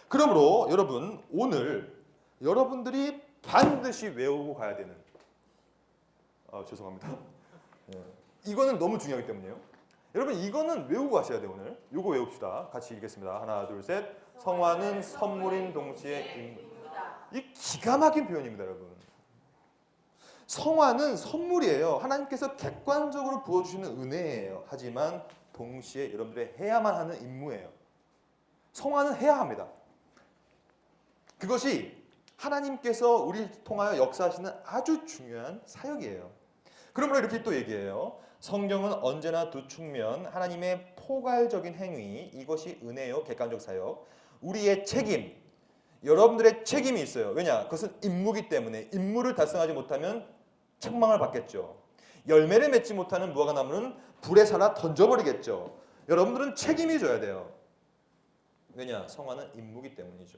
그러므로 여러분, 오늘 여러분들이 반드시 외우고 가야 되는, 죄송합니다. 이거는 너무 중요하기 때문이에요. 여러분, 이거는 외우고 가셔야 돼요. 오늘 이거 외웁시다. 같이 읽겠습니다. 하나, 둘, 셋. 성화는 선물인 동시에 이 기가 막힌 표현입니다. 여러분, 성화는 선물이에요. 하나님께서 객관적으로 부어주시는 은혜예요. 하지만 동시에 여러분들이 해야만 하는 임무예요. 성화는 해야 합니다. 그것이 하나님께서 우리를 통하여 역사하시는 아주 중요한 사역이에요. 그러므로 이렇게 또 얘기해요. 성경은 언제나 두 측면, 하나님의 포괄적인 행위, 이것이 은혜요, 객관적 사역, 우리의 책임, 여러분들의 책임이 있어요. 왜냐? 그것은 임무이기 때문에 임무를 달성하지 못하면 책망을 받겠죠. 열매를 맺지 못하는 무화과 나무는 불에 살아 던져버리겠죠. 여러분들은 책임이 져야 돼요. 왜냐? 성화는 임무이기 때문이죠.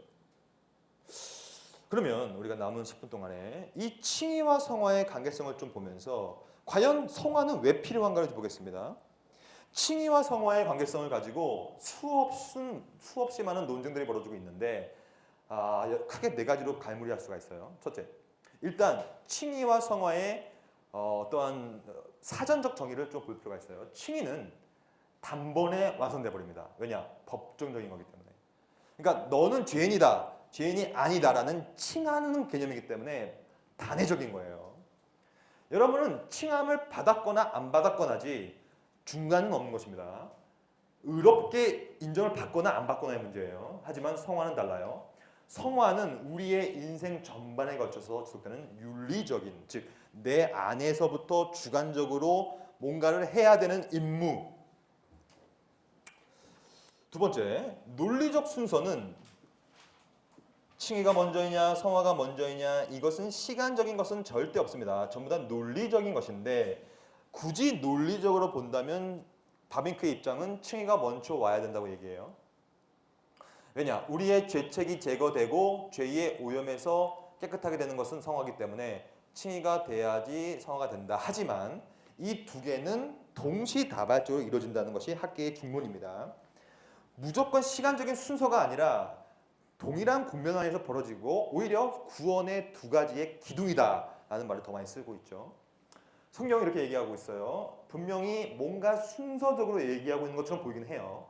그러면 우리가 남은 10분 동안에 이 칭의와 성화의 관계성을 좀 보면서 과연 성화는 왜 필요한가를 보겠습니다. 칭의와 성화의 관계성을 가지고 수없이 많은 논쟁들이 벌어지고 있는데 크게 네 가지로 갈무리할 수가 있어요. 첫째, 일단 칭의와 성화의 어떠한 사전적 정의를 좀 볼 필요가 있어요. 칭의는 단번에 완성돼 버립니다. 왜냐? 법정적인 거기 때문에. 그러니까 너는 죄인이다, 죄인이 아니다라는 칭하는 개념이기 때문에 단회적인 거예요. 여러분은 칭함을 받았거나 안 받았거나지 중간은 없는 것입니다. 의롭게 인정을 받거나 안 받거나의 문제예요. 하지만 성화는 달라요. 성화는 우리의 인생 전반에 걸쳐서 지속되는 윤리적인, 즉 내 안에서부터 주관적으로 뭔가를 해야 되는 임무. 두 번째, 논리적 순서는 칭의가 먼저이냐 성화가 먼저이냐 이것은 시간적인 것은 절대 없습니다. 전부 다 논리적인 것인데 굳이 논리적으로 본다면 다빈크의 입장은 칭의가 먼저 와야 된다고 얘기해요. 왜냐? 우리의 죄책이 제거되고 죄의 오염에서 깨끗하게 되는 것은 성화이기 때문에 칭의가 돼야지 성화가 된다. 하지만 이 두 개는 동시다발적으로 이루어진다는 것이 학계의 중론입니다. 무조건 시간적인 순서가 아니라 동일한 국면 안에서 벌어지고 오히려 구원의 두 가지의 기둥이다라는 말을 더 많이 쓰고 있죠. 성경이 이렇게 얘기하고 있어요. 분명히 뭔가 순서적으로 얘기하고 있는 것처럼 보이긴 해요.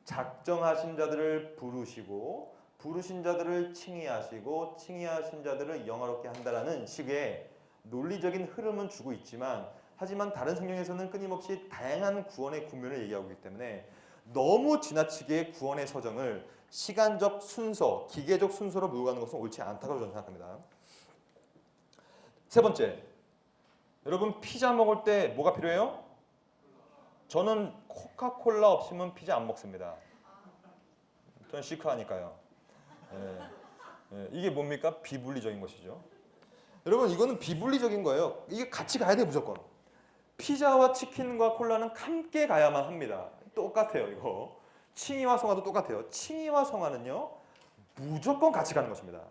작정하신 자들을 부르시고 부르신 자들을 칭의하시고 칭의하신 자들을 영화롭게 한다라는 식의 논리적인 흐름은 주고 있지만 하지만 다른 성경에서는 끊임없이 다양한 구원의 국면을 얘기하고 있기 때문에 너무 지나치게 구원의 서정을 시간적 순서, 기계적 순서로 몰고 가는 것은 옳지 않다고 저는 생각합니다. 세 번째, 여러분 피자 먹을 때 뭐가 필요해요? 저는 코카콜라 없이는 피자 안 먹습니다. 저는 시크하니까요. 이게 뭡니까? 비분리적인 것이죠. 여러분 이거는 비분리적인 거예요. 이게 같이 가야 돼 무조건. 피자와 치킨과 콜라는 함께 가야만 합니다. 똑같아요 이거. 칭의와 성화도 똑같아요. 칭의와 성화는요 무조건 같이 가는 것입니다.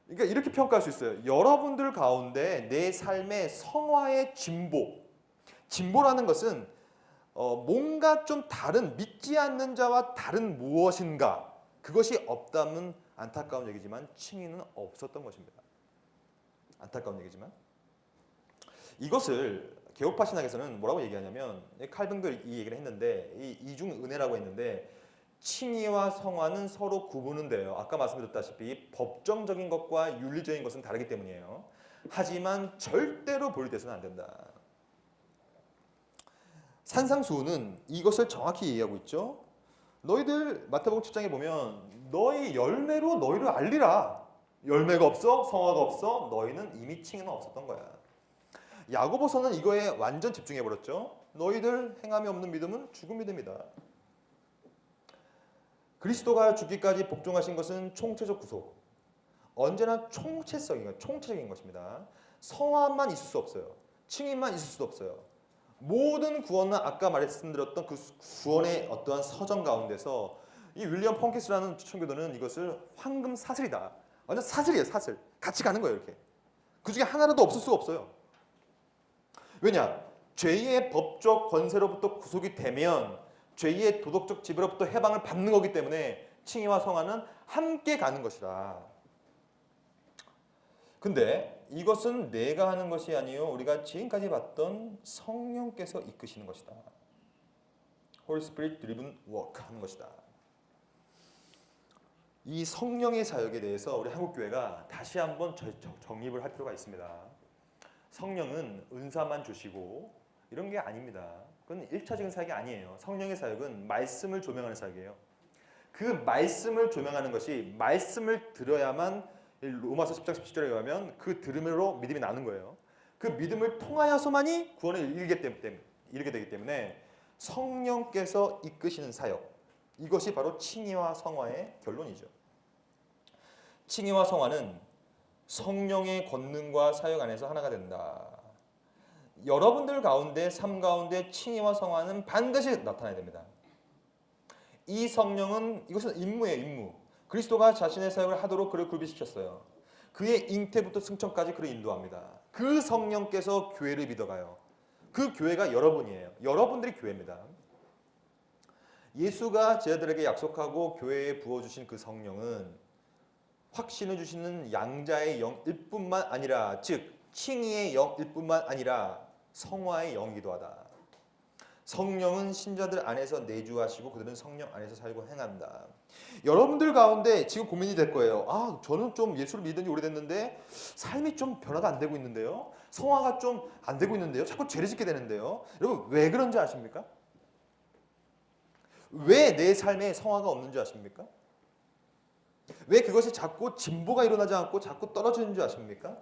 그러니까 이렇게 평가할 수 있어요. 여러분들 가운데 내 삶의 성화의 진보라는 것은 뭔가 좀 다른 믿지 않는 자와 다른 무엇인가 그것이 없다면 안타까운 얘기지만 칭의는 없었던 것입니다. 안타까운 얘기지만 이것을 개혁파 신학에서는 뭐라고 얘기하냐면 칼빈도 이 얘기를 했는데 이 이중은혜라고 했는데 칭의와 성화는 서로 구분은 돼요. 아까 말씀드렸다시피 법정적인 것과 윤리적인 것은 다르기 때문이에요. 하지만 절대로 분리돼서는 안 된다. 산상수훈은 이것을 정확히 얘기하고 있죠. 너희들 마태복음 7장에 보면 너희 열매로 너희를 알리라. 열매가 없어? 성화가 없어? 너희는 이미 칭의는 없었던 거야. 야고보서는 이거에 완전 집중해버렸죠. 너희들 행함이 없는 믿음은 죽은 믿음이다. 그리스도가 죽기까지 복종하신 것은 총체적 구속. 언제나 총체적인 것입니다. 성화만 있을 수 없어요. 칭의만 있을 수도 없어요. 모든 구원은 아까 말씀드렸던 그 구원의 어떠한 서정 가운데서 이 윌리엄 펑키스라는 청교도는 이것을 황금 사슬이다. 완전 사슬이에요, 사슬. 같이 가는 거예요, 이렇게. 그 중에 하나라도 없을 수가 없어요. 왜냐? 죄의 법적 권세로부터 구속이 되면 죄의 도덕적 지배로부터 해방을 받는 거기 때문에 칭의와 성화는 함께 가는 것이라. 근데 이것은 내가 하는 것이 아니요 우리가 지금까지 봤던 성령께서 이끄시는 것이다. Holy Spirit driven work 하는 것이다. 이 성령의 사역에 대해서 우리 한국교회가 다시 한번 정립을 할 필요가 있습니다. 성령은 은사만 주시고 이런 게 아닙니다. 그건 1차적인 사역이 아니에요. 성령의 사역은 말씀을 조명하는 사역이에요. 그 말씀을 조명하는 것이 말씀을 들어야만 로마서 10장 17절에 의하면 그 들음으로 믿음이 나는 거예요. 그 믿음을 통하여서만이 구원을 이르게 되기 때문에 성령께서 이끄시는 사역 이것이 바로 칭의와 성화의 결론이죠. 칭의와 성화는 성령의 권능과 사역 안에서 하나가 된다. 여러분들 가운데 삶 가운데 칭의와 성화는 반드시 나타나야 됩니다. 이 성령은 이것은 임무예요, 임무. 그리스도가 자신의 사역을 하도록 그를 굴비시켰어요. 그의 잉태부터 승천까지 그를 인도합니다. 그 성령께서 교회를 믿어가요. 그 교회가 여러분이에요. 여러분들이 교회입니다. 예수가 제자들에게 약속하고 교회에 부어주신 그 성령은 확신을 주시는 양자의 영일 뿐만 아니라, 즉 칭의의 영일 뿐만 아니라 성화의 영이기도 하다. 성령은 신자들 안에서 내주하시고 그들은 성령 안에서 살고 행한다. 여러분들 가운데 지금 고민이 될 거예요. 아, 저는 좀 예수를 믿은 지 오래됐는데 삶이 좀 변화가 안 되고 있는데요. 성화가 좀 안 되고 있는데요. 자꾸 죄를 짓게 되는데요. 여러분 왜 그런지 아십니까? 왜 내 삶에 성화가 없는지 아십니까? 왜 그것이 자꾸 진보가 일어나지 않고 자꾸 떨어지는 줄 아십니까?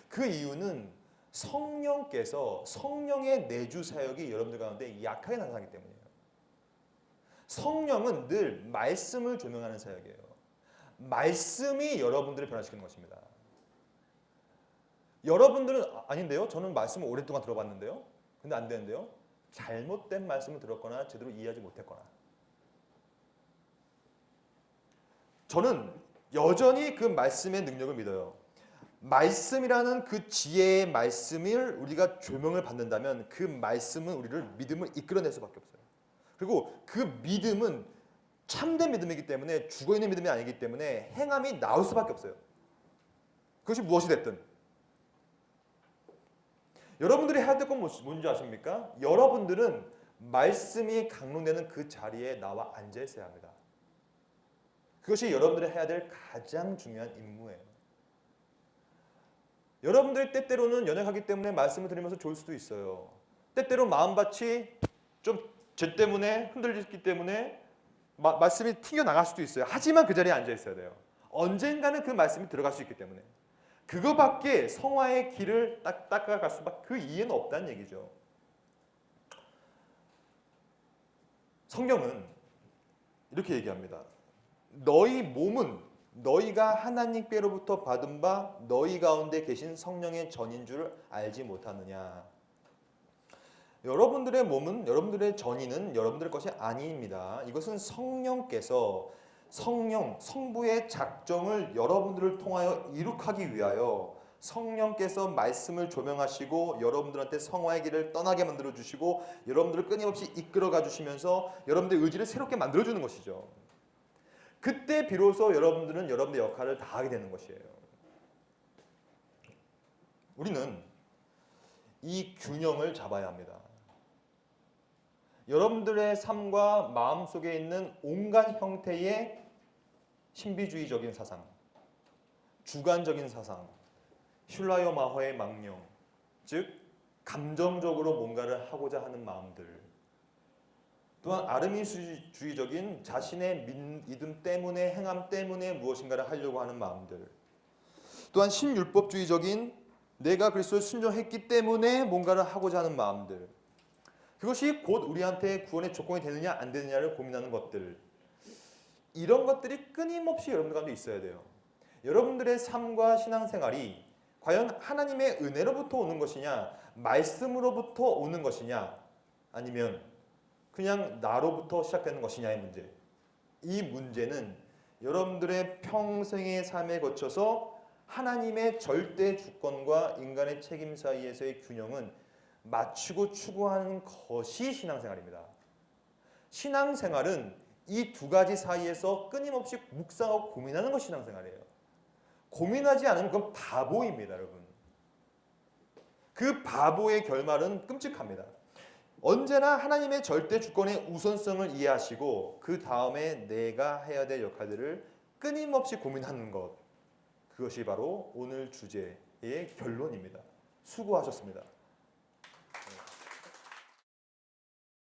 그 이유는 성령께서 성령의 내주 사역이 여러분들 가운데 약하게 나타나기 때문이에요. 성령은 늘 말씀을 조명하는 사역이에요. 말씀이 여러분들을 변화시키는 것입니다. 여러분들은 아닌데요? 저는 말씀을 오랫동안 들어봤는데요. 근데 안 되는데요? 잘못된 말씀을 들었거나 제대로 이해하지 못했거나. 저는 여전히 그 말씀의 능력을 믿어요. 말씀이라는 그 지혜의 말씀을 우리가 조명을 받는다면 그 말씀은 우리를 믿음을 이끌어낼 수밖에 없어요. 그리고 그 믿음은 참된 믿음이기 때문에 죽어있는 믿음이 아니기 때문에 행함이 나올 수밖에 없어요. 그것이 무엇이 됐든. 여러분들이 해야 될 건 뭔지 아십니까? 여러분들은 말씀이 강론되는 그 자리에 나와 앉아 있어야 합니다. 그것이 여러분들이 해야 될 가장 중요한 임무예요. 여러분들이 때때로는 연약하기 때문에 말씀을 드리면서 좋을 수도 있어요. 때때로 마음밭이 좀 죄 때문에 흔들리기 때문에 말씀이 튕겨나갈 수도 있어요. 하지만 그 자리에 앉아 있어야 돼요. 언젠가는 그 말씀이 들어갈 수 있기 때문에. 그거밖에 성화의 길을 닦아갈 수밖에 그 이해는 없다는 얘기죠. 성경은 이렇게 얘기합니다. 너희 몸은 너희가 하나님께로부터 받은 바 너희 가운데 계신 성령의 전인 줄 알지 못하느냐. 여러분들의 몸은, 여러분들의 전인은 여러분들의 것이 아닙니다. 이것은 성령께서 성부의 작정을 여러분들을 통하여 이룩하기 위하여 성령께서 말씀을 조명하시고 여러분들한테 성화의 길을 떠나게 만들어 주시고 여러분들을 끊임없이 이끌어가 주시면서 여러분들의 의지를 새롭게 만들어 주는 것이죠. 그때 비로소 여러분들은 여러분의 역할을 다하게 되는 것이에요. 우리는 이 균형을 잡아야 합니다. 여러분들의 삶과 마음 속에 있는 온갖 형태의 신비주의적인 사상, 주관적인 사상, 슐라요 마허의 망령, 즉 감정적으로 뭔가를 하고자 하는 마음들, 또한 아르미스주의적인 자신의 믿음 때문에, 행함 때문에 무엇인가를 하려고 하는 마음들, 또한 신율법주의적인 내가 그리스도에 순종했기 때문에 뭔가를 하고자 하는 마음들, 그것이 곧 우리한테 구원의 조건이 되느냐 안 되느냐를 고민하는 것들, 이런 것들이 끊임없이 여러분들 가운데 있어야 돼요. 여러분들의 삶과 신앙생활이 과연 하나님의 은혜로부터 오는 것이냐, 말씀으로부터 오는 것이냐, 아니면 그냥 나로부터 시작되는 것이냐의 문제. 이 문제는 여러분들의 평생의 삶에 거쳐서 하나님의 절대 주권과 인간의 책임 사이에서의 균형은 맞추고 추구하는 것이 신앙생활입니다. 신앙생활은 이 두 가지 사이에서 끊임없이 묵상하고 고민하는 것이 신앙생활이에요. 고민하지 않으면 그건 바보입니다, 여러분. 그 바보의 결말은 끔찍합니다. 언제나 하나님의 절대 주권의 우선성을 이해하시고 그 다음에 내가 해야 될 역할들을 끊임없이 고민하는 것, 그것이 바로 오늘 주제의 결론입니다. 수고하셨습니다.